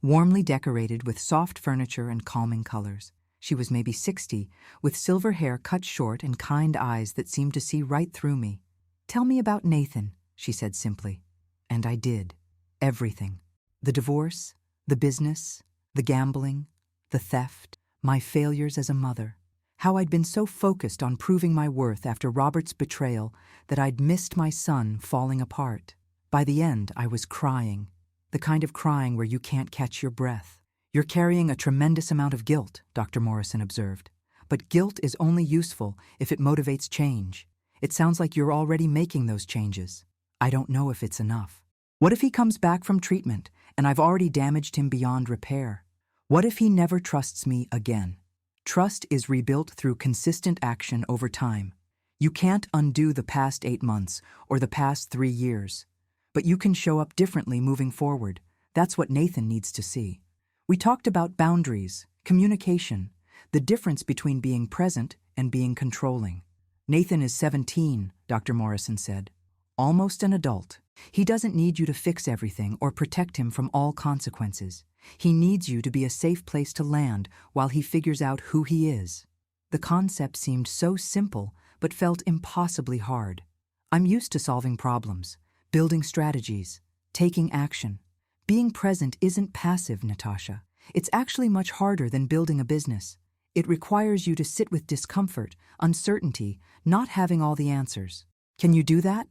warmly decorated with soft furniture and calming colors. She was maybe 60, with silver hair cut short and kind eyes that seemed to see right through me. "Tell me about Nathan," she said simply. And I did. Everything. The divorce, the business, the gambling, the theft, my failures as a mother. How I'd been so focused on proving my worth after Robert's betrayal that I'd missed my son falling apart. By the end, I was crying. The kind of crying where you can't catch your breath. "You're carrying a tremendous amount of guilt," Dr. Morrison observed. "But guilt is only useful if it motivates change. It sounds like you're already making those changes. I don't know if it's enough. What if he comes back from treatment and I've already damaged him beyond repair? What if he never trusts me again?" Trust is rebuilt through consistent action over time. You can't undo the past 8 months or the past 3 years. But you can show up differently moving forward. That's what Nathan needs to see. We talked about boundaries, communication, the difference between being present and being controlling. "Nathan is 17, Dr. Morrison said. Almost an adult. He doesn't need you to fix everything or protect him from all consequences. He needs you to be a safe place to land while he figures out who he is." The concept seemed so simple, but felt impossibly hard. I'm used to solving problems, building strategies, taking action. Being present isn't passive, Natasha. It's actually much harder than building a business. It requires you to sit with discomfort, uncertainty, not having all the answers. Can you do that?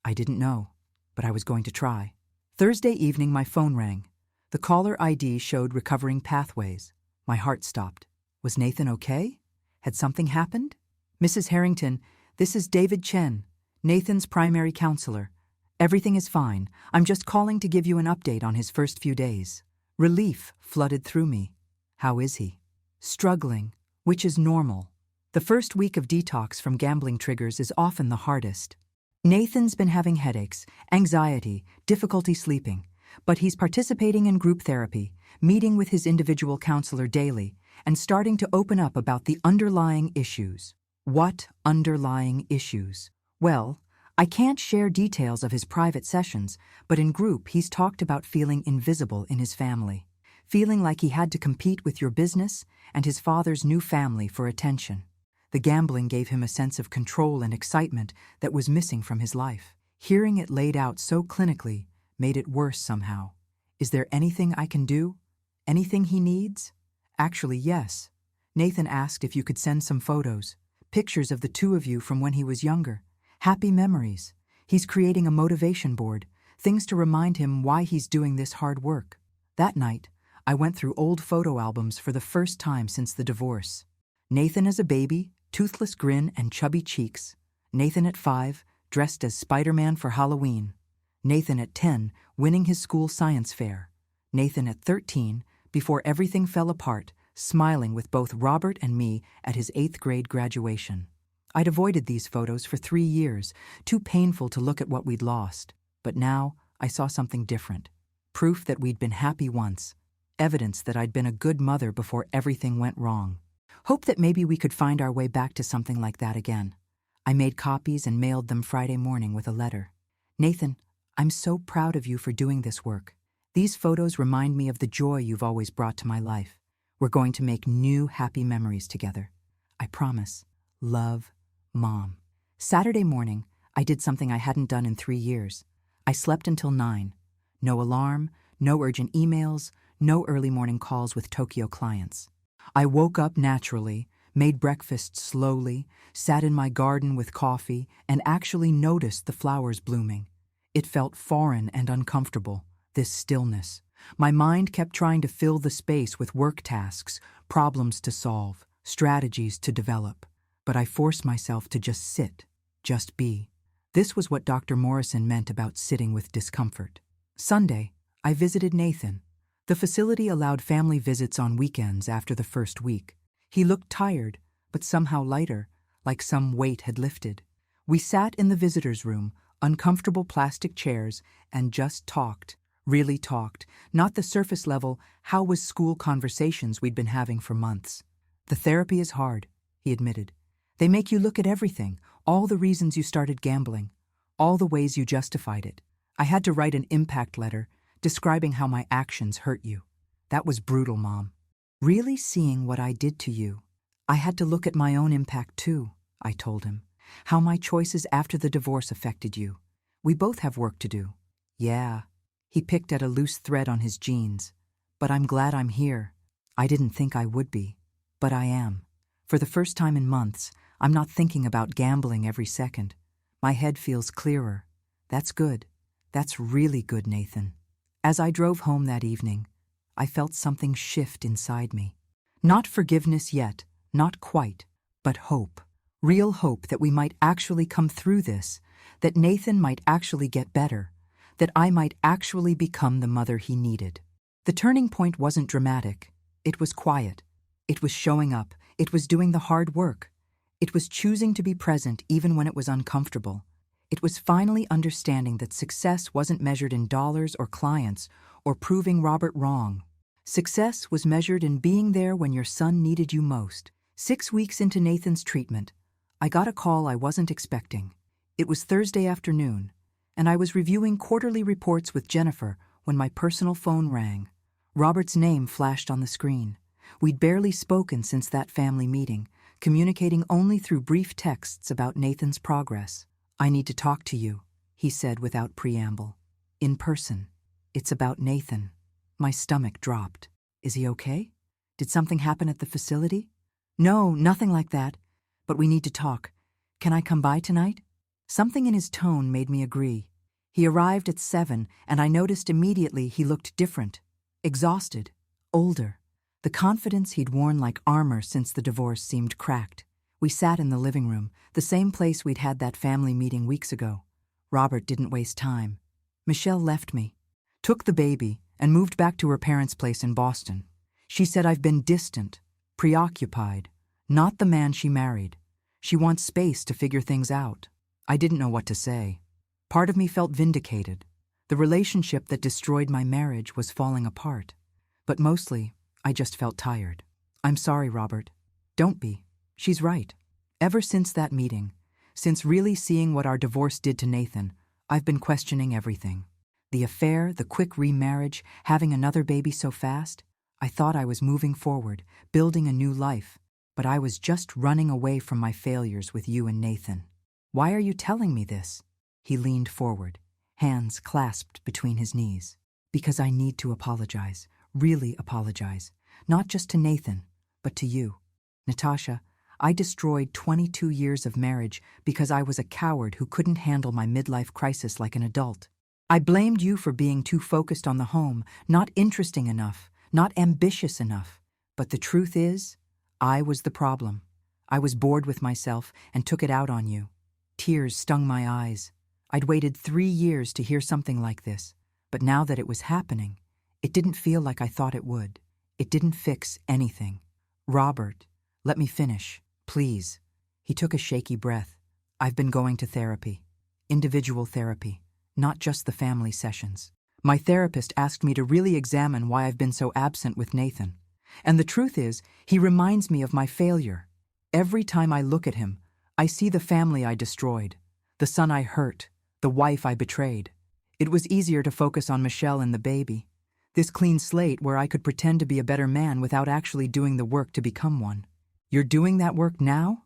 I didn't know, but I was going to try. Thursday evening, my phone rang. The caller ID showed recovering pathways. My heart stopped. Was Nathan okay? Had something happened? "Mrs. Harrington, this is David Chen, Nathan's primary counselor. Everything is fine. I'm just calling to give you an update on his first few days." Relief flooded through me. "How is he?" "Struggling, which is normal. The first week of detox from gambling triggers is often the hardest. Nathan's been having headaches, anxiety, difficulty sleeping, but he's participating in group therapy, meeting with his individual counselor daily, and starting to open up about the underlying issues." What underlying issues? Well, I can't share details of his private sessions, but in group he's talked about feeling invisible in his family, feeling like he had to compete with your business and his father's new family for attention. The gambling gave him a sense of control and excitement that was missing from his life. Hearing it laid out so clinically made it worse somehow. Is there anything I can do? Anything he needs? Actually, yes. Nathan asked if you could send some photos, pictures of the two of you from when he was younger. Happy memories. He's creating a motivation board, things to remind him why he's doing this hard work. That night, I went through old photo albums for the first time since the divorce. Nathan as a baby, toothless grin and chubby cheeks. Nathan at 5, dressed as Spider-Man for Halloween. Nathan at 10, winning his school science fair. Nathan at 13, before everything fell apart, smiling with both Robert and me at his 8th grade graduation. I'd avoided these photos for 3 years, too painful to look at what we'd lost. But now I saw something different. Proof that we'd been happy once. Evidence that I'd been a good mother before everything went wrong. Hope that maybe we could find our way back to something like that again. I made copies and mailed them Friday morning with a letter. Nathan, I'm so proud of you for doing this work. These photos remind me of the joy you've always brought to my life. We're going to make new happy memories together. I promise. Love, Mom. Saturday morning, I did something I hadn't done in 3 years. I slept until 9. No alarm, no urgent emails, no early morning calls with Tokyo clients. I woke up naturally, made breakfast slowly, sat in my garden with coffee, and actually noticed the flowers blooming. It felt foreign and uncomfortable, this stillness. My mind kept trying to fill the space with work tasks, problems to solve, strategies to develop. But I forced myself to just sit, just be. This was what Dr. Morrison meant about sitting with discomfort. Sunday, I visited Nathan. The facility allowed family visits on weekends after the first week. He looked tired, but somehow lighter, like some weight had lifted. We sat in the visitor's room, uncomfortable plastic chairs, and just talked, really talked, not the surface level, how was school conversations we'd been having for months. The therapy is hard, he admitted. They make you look at everything, all the reasons you started gambling, all the ways you justified it. I had to write an impact letter describing how my actions hurt you. That was brutal, Mom. Really seeing what I did to you. I had to look at my own impact too, I told him. How my choices after the divorce affected you. We both have work to do. Yeah. He picked at a loose thread on his jeans. But I'm glad I'm here. I didn't think I would be. But I am. For the first time in months, I'm not thinking about gambling every second. My head feels clearer. That's good. That's really good, Nathan. As I drove home that evening, I felt something shift inside me. Not forgiveness yet, not quite, but hope. Real hope that we might actually come through this, that Nathan might actually get better, that I might actually become the mother he needed. The turning point wasn't dramatic. It was quiet. It was showing up. It was doing the hard work. It was choosing to be present even when it was uncomfortable. It was finally understanding that success wasn't measured in dollars or clients or proving Robert wrong. Success was measured in being there when your son needed you most. 6 weeks into Nathan's treatment, I got a call I wasn't expecting. It was Thursday afternoon, and I was reviewing quarterly reports with Jennifer when my personal phone rang. Robert's name flashed on the screen. We'd barely spoken since that family meeting, communicating only through brief texts about Nathan's progress. I need to talk to you, he said without preamble. In person. It's about Nathan. My stomach dropped. Is he okay? Did something happen at the facility? No, nothing like that. But we need to talk. Can I come by tonight? Something in his tone made me agree. He arrived at 7, and I noticed immediately he looked different. Exhausted. Older. The confidence he'd worn like armor since the divorce seemed cracked. We sat in the living room, the same place we'd had that family meeting weeks ago. Robert didn't waste time. Michelle left me, took the baby, and moved back to her parents' place in Boston. She said I've been distant, preoccupied, not the man she married. She wants space to figure things out. I didn't know what to say. Part of me felt vindicated. The relationship that destroyed my marriage was falling apart. But mostly, I just felt tired. I'm sorry, Robert. Don't be. She's right. Ever since that meeting, Since really seeing what our divorce did to Nathan, I've been questioning everything. The affair, the quick remarriage, having another baby so fast. I thought I was moving forward, building a new life, but I was just running away from my failures with you and Nathan. Why are you telling me this? He leaned forward, hands clasped between his knees. Because I need to apologize, really apologize, not just to Nathan, but to you. Natasha, I destroyed 22 years of marriage because I was a coward who couldn't handle my midlife crisis like an adult. I blamed you for being too focused on the home, not interesting enough, not ambitious enough. But the truth is, I was the problem. I was bored with myself and took it out on you. Tears stung my eyes. I'd waited 3 years to hear something like this, but now that it was happening, it didn't feel like I thought it would. It didn't fix anything. Robert, let me finish, please. He took a shaky breath. I've been going to therapy. Individual therapy, not just the family sessions. My therapist asked me to really examine why I've been so absent with Nathan. And the truth is, he reminds me of my failure. Every time I look at him, I see the family I destroyed, the son I hurt, the wife I betrayed. It was easier to focus on Michelle and the baby. This clean slate where I could pretend to be a better man without actually doing the work to become one. You're doing that work now?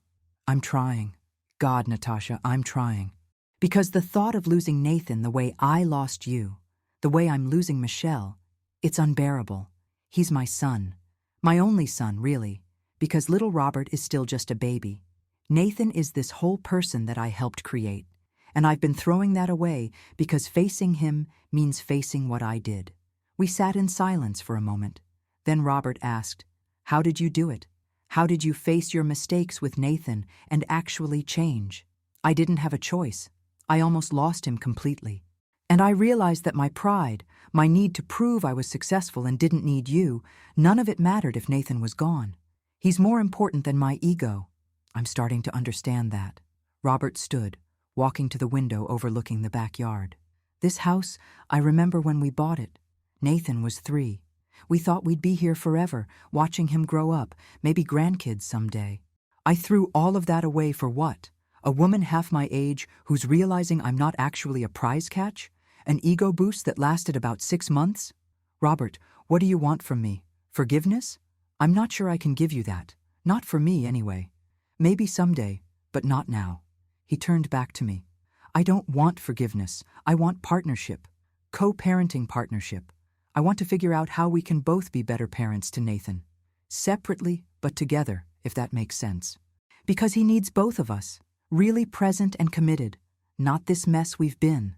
I'm trying. God, Natasha, I'm trying. Because the thought of losing Nathan the way I lost you, the way I'm losing Michelle, it's unbearable. He's my son. My only son, really, because little Robert is still just a baby. Nathan is this whole person that I helped create, and I've been throwing that away because facing him means facing what I did. We sat in silence for a moment. Then Robert asked, "How did you do it? How did you face your mistakes with Nathan and actually change?" I didn't have a choice. I almost lost him completely. And I realized that my pride, my need to prove I was successful and didn't need you, none of it mattered if Nathan was gone. He's more important than my ego. I'm starting to understand that. Robert stood, walking to the window overlooking the backyard. This house, I remember when we bought it. Nathan was 3. We thought we'd be here forever, watching him grow up, maybe grandkids someday. I threw all of that away for what? A woman half my age who's realizing I'm not actually a prize catch? An ego boost that lasted about 6 months? Robert, what do you want from me? Forgiveness? I'm not sure I can give you that. Not for me, anyway. Maybe someday, but not now. He turned back to me. I don't want forgiveness. I want partnership. Co-parenting partnership. I want to figure out how we can both be better parents to Nathan. Separately, but together, if that makes sense. Because he needs both of us. Really present and committed. Not this mess we've been.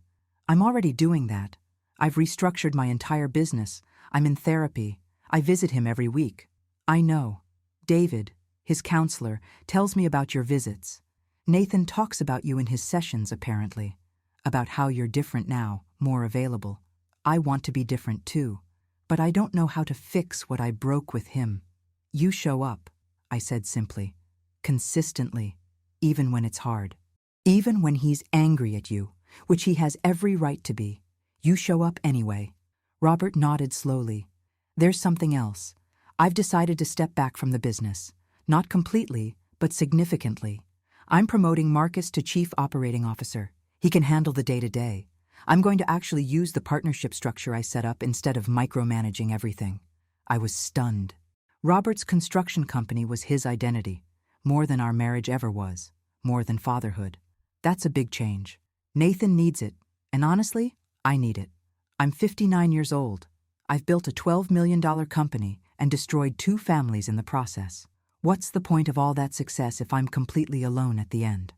I'm already doing that. I've restructured my entire business. I'm in therapy. I visit him every week. I know. David, his counselor, tells me about your visits. Nathan talks about you in his sessions, apparently. About how you're different now, more available. I want to be different too. But I don't know how to fix what I broke with him. You show up, I said simply. Consistently. Even when it's hard. Even when he's angry at you, which he has every right to be. You show up anyway. Robert nodded slowly. There's something else. I've decided to step back from the business. Not completely, but significantly. I'm promoting Marcus to Chief Operating Officer. He can handle the day-to-day. I'm going to actually use the partnership structure I set up instead of micromanaging everything. I was stunned. Robert's construction company was his identity. More than our marriage ever was. More than fatherhood. That's a big change. Nathan needs it. And honestly, I need it. I'm 59 years old. I've built a $12 million company and destroyed 2 families in the process. What's the point of all that success if I'm completely alone at the end?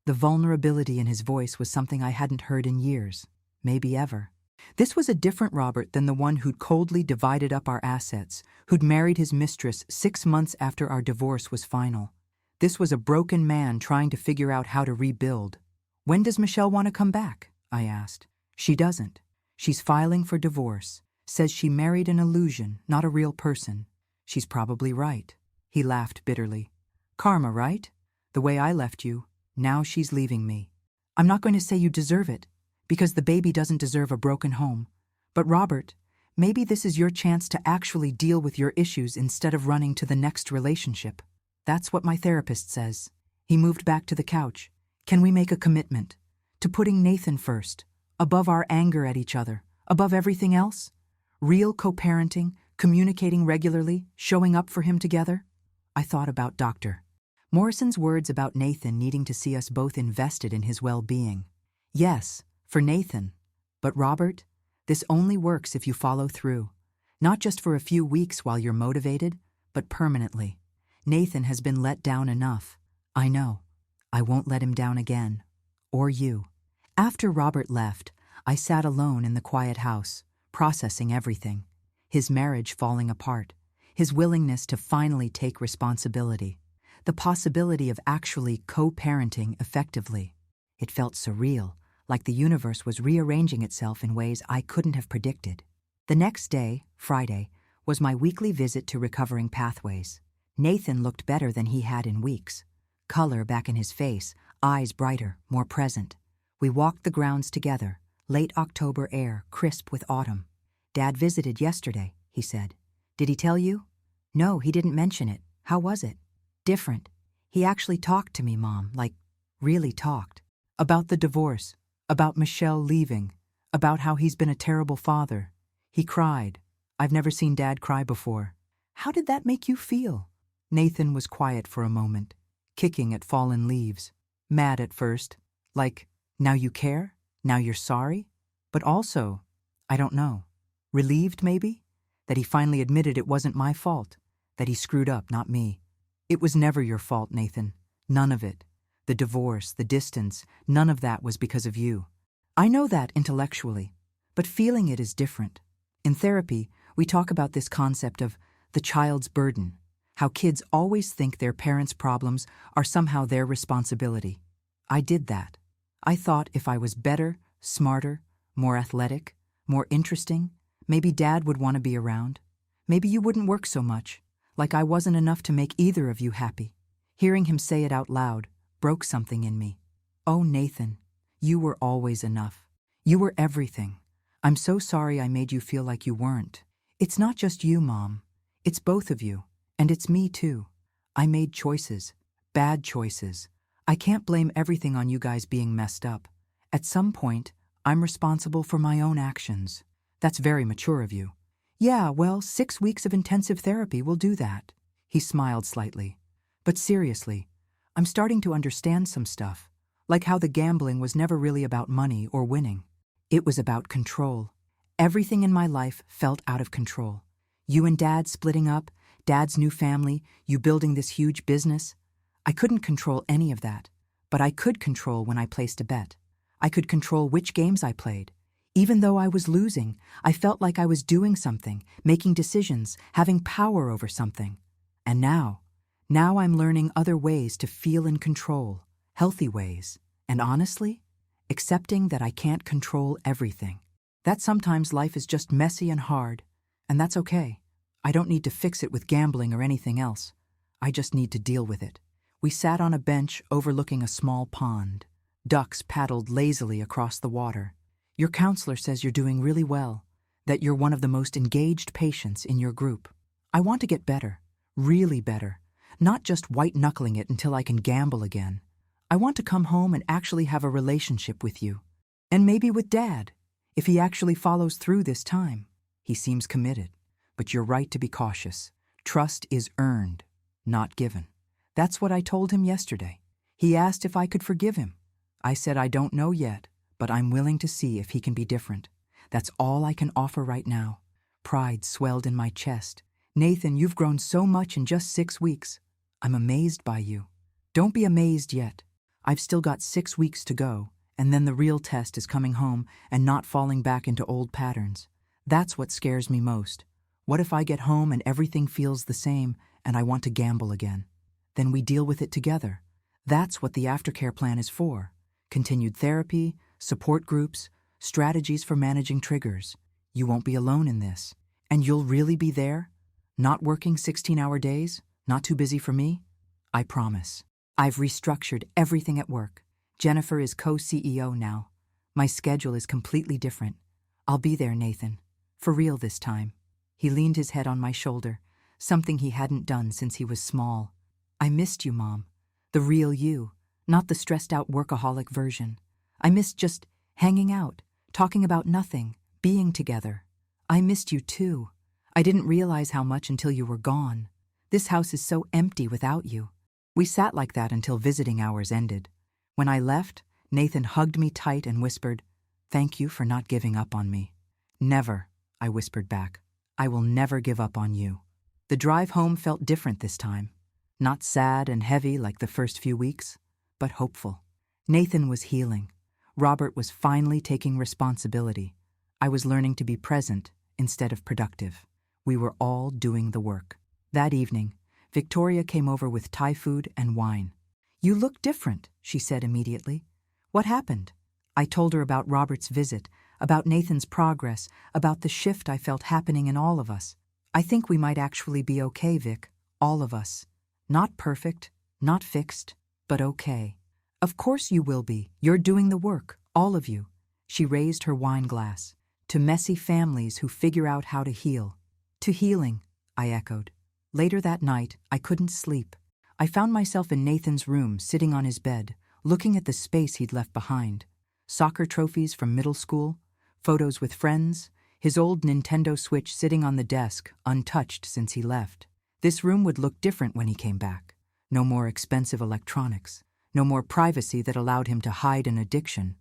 The vulnerability in his voice was something I hadn't heard in years, maybe ever. This was a different Robert than the one who'd coldly divided up our assets, who'd married his mistress 6 months after our divorce was final. This was a broken man trying to figure out how to rebuild. When does Michelle want to come back? I asked. She doesn't. She's filing for divorce. Says she married an illusion, not a real person. She's probably right. He laughed bitterly. Karma, right? The way I left you. Now she's leaving me. I'm not going to say you deserve it, because the baby doesn't deserve a broken home. But Robert, maybe this is your chance to actually deal with your issues instead of running to the next relationship. That's what my therapist says. He moved back to the couch, Can we make a commitment to putting Nathan first, above our anger at each other, above everything else? Real co-parenting, communicating regularly, showing up for him together? I thought about Dr. Morrison's words about Nathan needing to see us both invested in his well-being. Yes, for Nathan. But Robert, this only works if you follow through. Not just for a few weeks while you're motivated, but permanently. Nathan has been let down enough. I know. I won't let him down again. Or you. After Robert left, I sat alone in the quiet house, processing everything. His marriage falling apart. His willingness to finally take responsibility. The possibility of actually co-parenting effectively. It felt surreal, like the universe was rearranging itself in ways I couldn't have predicted. The next day, Friday, was my weekly visit to Recovering Pathways. Nathan looked better than he had in weeks. Color back in his face, eyes brighter, more present. We walked the grounds together, late October air, crisp with autumn. Dad visited yesterday, he said. Did he tell you? No, he didn't mention it. How was it? Different. He actually talked to me, Mom, like, really talked. About the divorce, about Michelle leaving, about how he's been a terrible father. He cried. I've never seen Dad cry before. How did that make you feel? Nathan was quiet for a moment, kicking at fallen leaves. Mad at first, like, now you care? Now you're sorry? But also, I don't know. Relieved, maybe? That he finally admitted it wasn't my fault, that he screwed up, not me. It was never your fault, Nathan. None of it. The divorce, the distance, none of that was because of you. I know that intellectually, but feeling it is different. In therapy, we talk about this concept of the child's burden, how kids always think their parents' problems are somehow their responsibility. I did that. I thought if I was better, smarter, more athletic, more interesting, maybe Dad would want to be around. Maybe you wouldn't work so much, like I wasn't enough to make either of you happy. Hearing him say it out loud broke something in me. Oh, Nathan, you were always enough. You were everything. I'm so sorry I made you feel like you weren't. It's not just you, Mom. It's both of you. And it's me, too. I made choices. Bad choices. I can't blame everything on you guys being messed up. At some point, I'm responsible for my own actions. That's very mature of you. Yeah, well, 6 weeks of intensive therapy will do that. He smiled slightly. But seriously, I'm starting to understand some stuff, like how the gambling was never really about money or winning. It was about control. Everything in my life felt out of control. You and Dad splitting up, Dad's new family, you building this huge business. I couldn't control any of that, but I could control when I placed a bet. I could control which games I played. Even though I was losing, I felt like I was doing something, making decisions, having power over something. And now I'm learning other ways to feel in control, healthy ways, and honestly, accepting that I can't control everything. That sometimes life is just messy and hard, and that's okay. I don't need to fix it with gambling or anything else. I just need to deal with it. We sat on a bench overlooking a small pond. Ducks paddled lazily across the water. Your counselor says you're doing really well, that you're one of the most engaged patients in your group. I want to get better, really better, not just white-knuckling it until I can gamble again. I want to come home and actually have a relationship with you. And maybe with Dad, if he actually follows through this time. He seems committed, but you're right to be cautious. Trust is earned, not given. That's what I told him yesterday. He asked if I could forgive him. I said I don't know yet, but I'm willing to see if he can be different. That's all I can offer right now. Pride swelled in my chest. Nathan, you've grown so much in just 6 weeks. I'm amazed by you. Don't be amazed yet. I've still got 6 weeks to go, and then the real test is coming home and not falling back into old patterns. That's what scares me most. What if I get home and everything feels the same and I want to gamble again? Then we deal with it together. That's what the aftercare plan is for. Continued therapy, support groups, strategies for managing triggers. You won't be alone in this. And you'll really be there? Not working 16-hour days? Not too busy for me? I promise. I've restructured everything at work. Jennifer is co-CEO now. My schedule is completely different. I'll be there, Nathan. For real this time. He leaned his head on my shoulder, something he hadn't done since he was small. I missed you, Mom. The real you, not the stressed-out workaholic version. I missed just hanging out, talking about nothing, being together. I missed you too. I didn't realize how much until you were gone. This house is so empty without you. We sat like that until visiting hours ended. When I left, Nathan hugged me tight and whispered, "Thank you for not giving up on me." "Never," I whispered back. "I will never give up on you." The drive home felt different this time. Not sad and heavy like the first few weeks, but hopeful. Nathan was healing. Robert was finally taking responsibility. I was learning to be present instead of productive. We were all doing the work. That evening, Victoria came over with Thai food and wine. "You look different," she said immediately. "What happened?" I told her about Robert's visit, about Nathan's progress, about the shift I felt happening in all of us. "I think we might actually be okay, Vic, all of us. Not perfect, not fixed, but okay." "Of course you will be. You're doing the work, all of you." She raised her wine glass. "To messy families who figure out how to heal." "To healing," I echoed. Later that night, I couldn't sleep. I found myself in Nathan's room, sitting on his bed, looking at the space he'd left behind. Soccer trophies from middle school, photos with friends, his old Nintendo Switch sitting on the desk, untouched since he left. This room would look different when he came back. No more expensive electronics, no more privacy that allowed him to hide an addiction,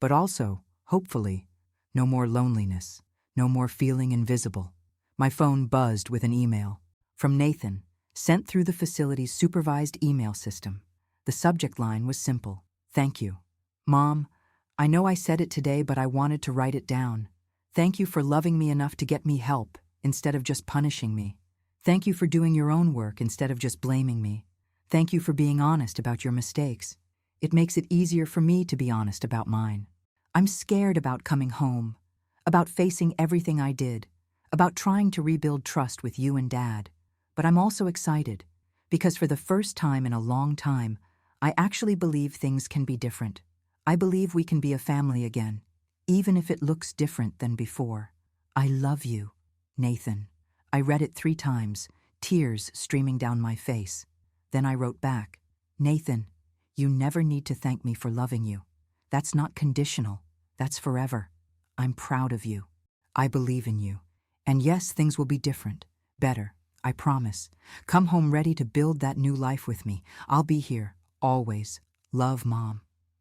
but also, hopefully, no more loneliness, no more feeling invisible. My phone buzzed with an email from Nathan, sent through the facility's supervised email system. The subject line was simple: "Thank you. Mom, I know I said it today, but I wanted to write it down. Thank you for loving me enough to get me help instead of just punishing me. Thank you for doing your own work instead of just blaming me. Thank you for being honest about your mistakes. It makes it easier for me to be honest about mine. I'm scared about coming home, about facing everything I did, about trying to rebuild trust with you and Dad. But I'm also excited, because for the first time in a long time, I actually believe things can be different. I believe we can be a family again, even if it looks different than before. I love you, Nathan." I read it 3 times, tears streaming down my face. Then I wrote back, "Nathan, you never need to thank me for loving you. That's not conditional. That's forever. I'm proud of you. I believe in you. And yes, things will be different. Better, I promise. Come home ready to build that new life with me. I'll be here, always. Love, Mom."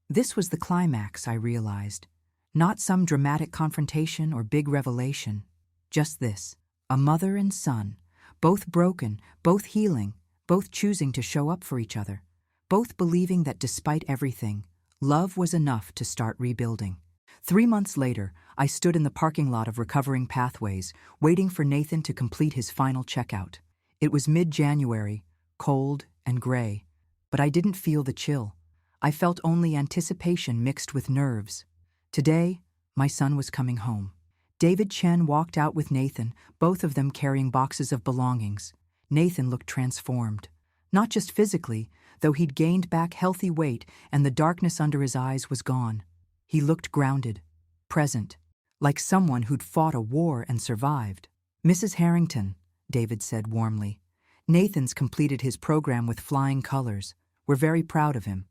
This was the climax, I realized. Not some dramatic confrontation or big revelation. Just this: a mother and son, both broken, both healing, both choosing to show up for each other, both believing that despite everything, love was enough to start rebuilding. 3 months later, I stood in the parking lot of Recovering Pathways, waiting for Nathan to complete his final checkout. It was mid-January, cold and gray, but I didn't feel the chill. I felt only anticipation mixed with nerves. Today, my son was coming home. David Chen walked out with Nathan, both of them carrying boxes of belongings. Nathan looked transformed. Not just physically, though he'd gained back healthy weight and the darkness under his eyes was gone. He looked grounded, present, like someone who'd fought a war and survived. "Mrs. Harrington," David said warmly, "Nathan's completed his program with flying colors. We're very proud of him."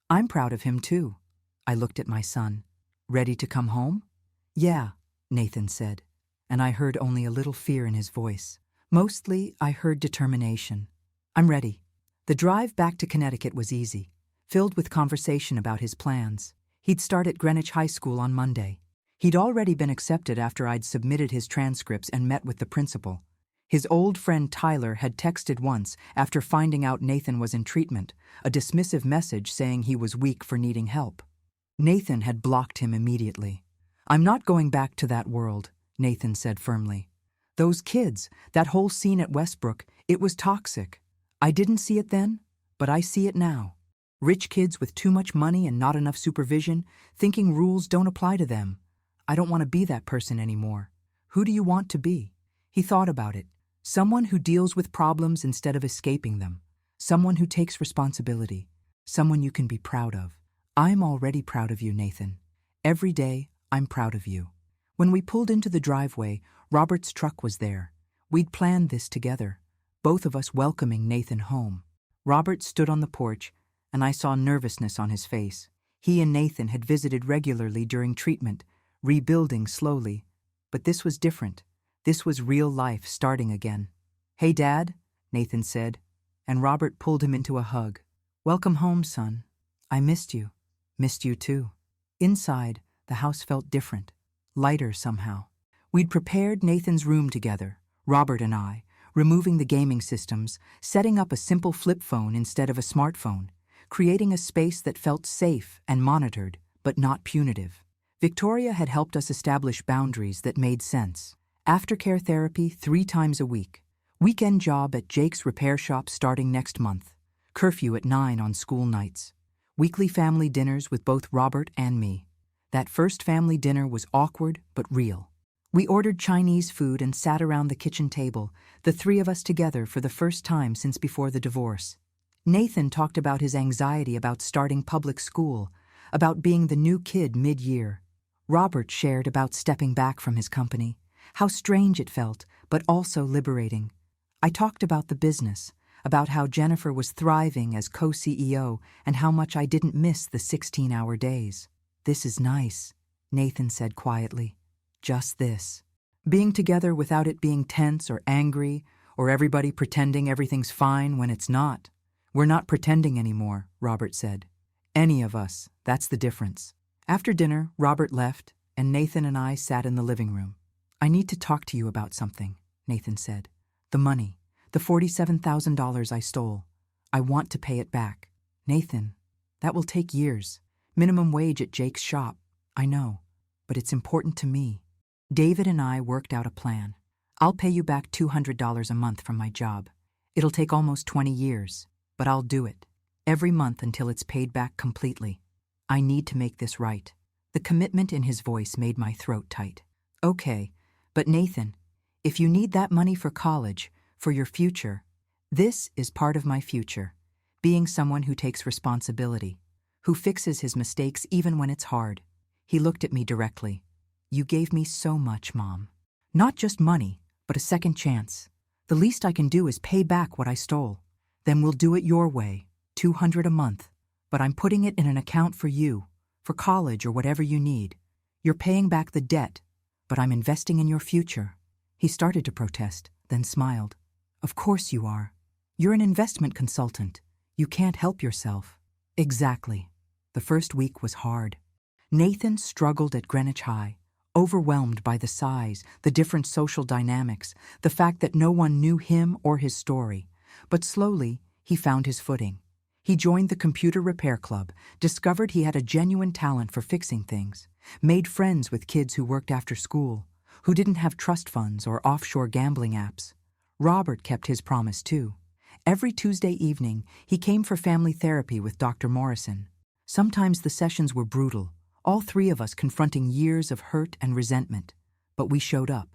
"I'm proud of him too." I looked at my son. "Ready to come home?" "Yeah," Nathan said, and I heard only a little fear in his voice. Mostly, I heard determination. "I'm ready." The drive back to Connecticut was easy, filled with conversation about his plans. He'd start at Greenwich High School on Monday. He'd already been accepted after I'd submitted his transcripts and met with the principal. His old friend Tyler had texted once after finding out Nathan was in treatment, a dismissive message saying he was weak for needing help. Nathan had blocked him immediately. "I'm not going back to that world," Nathan said firmly. "Those kids, that whole scene at Westbrook, it was toxic. I didn't see it then, but I see it now. Rich kids with too much money and not enough supervision, thinking rules don't apply to them. I don't want to be that person anymore. Who do you want to be?" He thought about it. Someone who deals with problems instead of escaping them. Someone who takes responsibility. Someone you can be proud of. "I'm already proud of you, Nathan. Every day, I'm proud of you." When we pulled into the driveway, Robert's truck was there. We'd planned this together, both of us welcoming Nathan home. Robert stood on the porch, and I saw nervousness on his face. He and Nathan had visited regularly during treatment, rebuilding slowly. But this was different. This was real life starting again. "Hey, Dad," Nathan said, and Robert pulled him into a hug. "Welcome home, son. I missed you. Missed you too." Inside, the house felt different, lighter somehow. We'd prepared Nathan's room together, Robert and I, removing the gaming systems, setting up a simple flip phone instead of a smartphone, creating a space that felt safe and monitored, but not punitive. Victoria had helped us establish boundaries that made sense. Aftercare therapy 3 times a week. Weekend job at Jake's repair shop starting next month. Curfew at 9 on school nights. Weekly family dinners with both Robert and me. That first family dinner was awkward but real. We ordered Chinese food and sat around the kitchen table, the 3 of us together for the first time since before the divorce. Nathan talked about his anxiety about starting public school, about being the new kid mid-year. Robert shared about stepping back from his company, how strange it felt, but also liberating. I talked about the business, about how Jennifer was thriving as co-CEO and how much I didn't miss the 16-hour days. "This is nice," Nathan said quietly. "Just this. Being together without it being tense or angry, or everybody pretending everything's fine when it's not." "We're not pretending anymore," Robert said. "Any of us, that's the difference." After dinner, Robert left, and Nathan and I sat in the living room. "I need to talk to you about something," Nathan said. "The money, the $47,000 I stole. I want to pay it back." "Nathan, that will take years. Minimum wage at Jake's shop. I know, but it's important to me." David and I worked out a plan. "I'll pay you back $200 a month from my job. It'll take almost 20 years, but I'll do it. Every month until it's paid back completely. I need to make this right." The commitment in his voice made my throat tight. "Okay, but Nathan, if you need that money for college, for your future, this is part of my future. Being someone who takes responsibility, who fixes his mistakes even when it's hard." He looked at me directly. "You gave me so much, Mom. Not just money, but a second chance. The least I can do is pay back what I stole. Then we'll do it your way, $200 a month. But I'm putting it in an account for you, for college or whatever you need. You're paying back the debt, but I'm investing in your future." He started to protest, then smiled. "Of course you are. You're an investment consultant. You can't help yourself." "Exactly." The first week was hard. Nathan struggled at Greenwich High, overwhelmed by the size, the different social dynamics, the fact that no one knew him or his story. But slowly, he found his footing. He joined the computer repair club, discovered he had a genuine talent for fixing things, made friends with kids who worked after school, who didn't have trust funds or offshore gambling apps. Robert kept his promise too. Every Tuesday evening, he came for family therapy with Dr. Morrison. Sometimes the sessions were brutal, all 3 of us confronting years of hurt and resentment. But we showed up.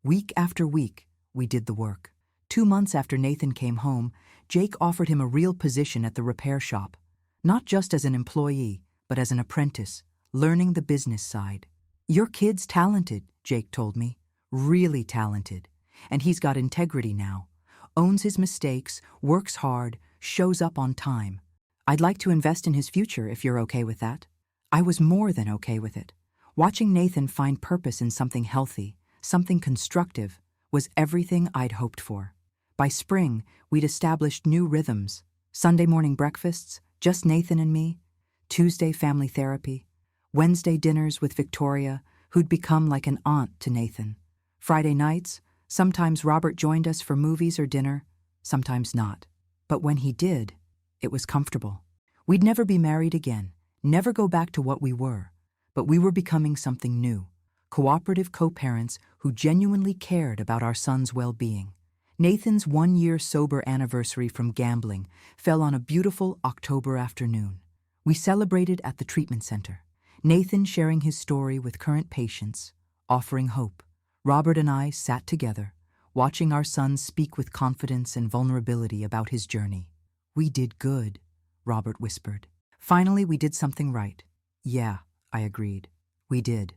Week after week, we did the work. 2 months after Nathan came home, Jake offered him a real position at the repair shop, not just as an employee, but as an apprentice, learning the business side. "Your kid's talented," Jake told me, "really talented. And he's got integrity now, owns his mistakes, works hard, shows up on time. I'd like to invest in his future if you're okay with that." I was more than okay with it. Watching Nathan find purpose in something healthy, something constructive, was everything I'd hoped for. By spring, we'd established new rhythms. Sunday morning breakfasts, just Nathan and me. Tuesday family therapy. Wednesday dinners with Victoria, who'd become like an aunt to Nathan. Friday nights, sometimes Robert joined us for movies or dinner, sometimes not. But when he did, it was comfortable. We'd never be married again, never go back to what we were. But we were becoming something new. Cooperative co-parents who genuinely cared about our son's well-being. Nathan's 1-year sober anniversary from gambling fell on a beautiful October afternoon. We celebrated at the treatment center, Nathan sharing his story with current patients, offering hope. Robert and I sat together, watching our son speak with confidence and vulnerability about his journey. "We did good," Robert whispered. "Finally, we did something right." "Yeah," I agreed. "We did."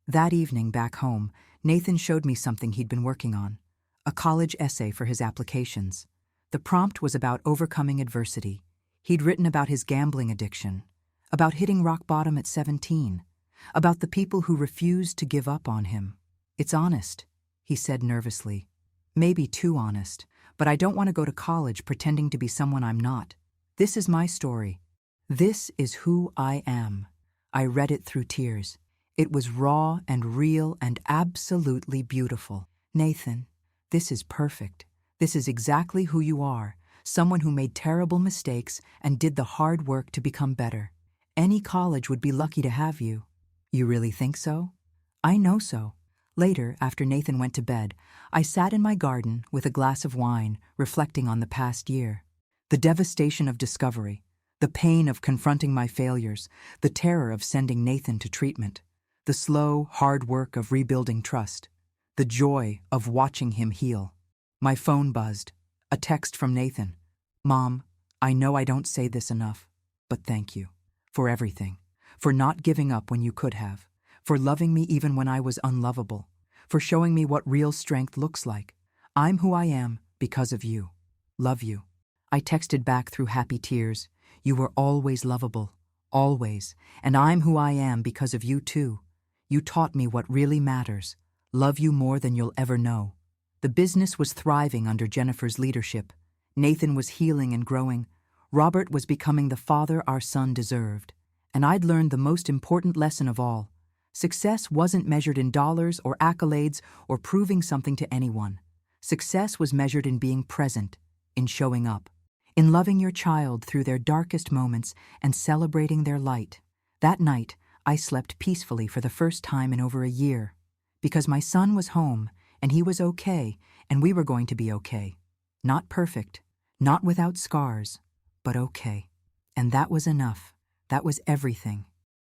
That evening back home, Nathan showed me something he'd been working on. A college essay for his applications. The prompt was about overcoming adversity, He'd written about his gambling addiction, about hitting rock bottom at 17, about the people who refused to give up on him. "It's honest," he said nervously. "Maybe too honest, but I don't want to go to college pretending to be someone I'm not. This is my story. This is who I am." I read it through tears. It was raw and real and absolutely beautiful. "Nathan, this is perfect. This is exactly who you are, someone who made terrible mistakes and did the hard work to become better. Any college would be lucky to have you." "You really think so?" "I know so." Later, after Nathan went to bed, I sat in my garden with a glass of wine, reflecting on the past year. The devastation of discovery, the pain of confronting my failures, the terror of sending Nathan to treatment, the slow, hard work of rebuilding trust, the joy of watching him heal. My phone buzzed. A text from Nathan. "Mom, I know I don't say this enough, but thank you. For everything. For not giving up when you could have. For loving me even when I was unlovable. For showing me what real strength looks like. I'm who I am because of you. Love you." I texted back through happy tears. "You were always lovable. Always. And I'm who I am because of you too. You taught me what really matters. Love you more than you'll ever know." The business was thriving under Jennifer's leadership. Nathan was healing and growing. Robert was becoming the father our son deserved. And I'd learned the most important lesson of all. Success wasn't measured in dollars or accolades or proving something to anyone. Success was measured in being present, in showing up, in loving your child through their darkest moments and celebrating their light. That night, I slept peacefully for the first time in over a year, because my son was home, and he was okay, and we were going to be okay. Not perfect, not without scars, but okay. And that was enough. That was everything.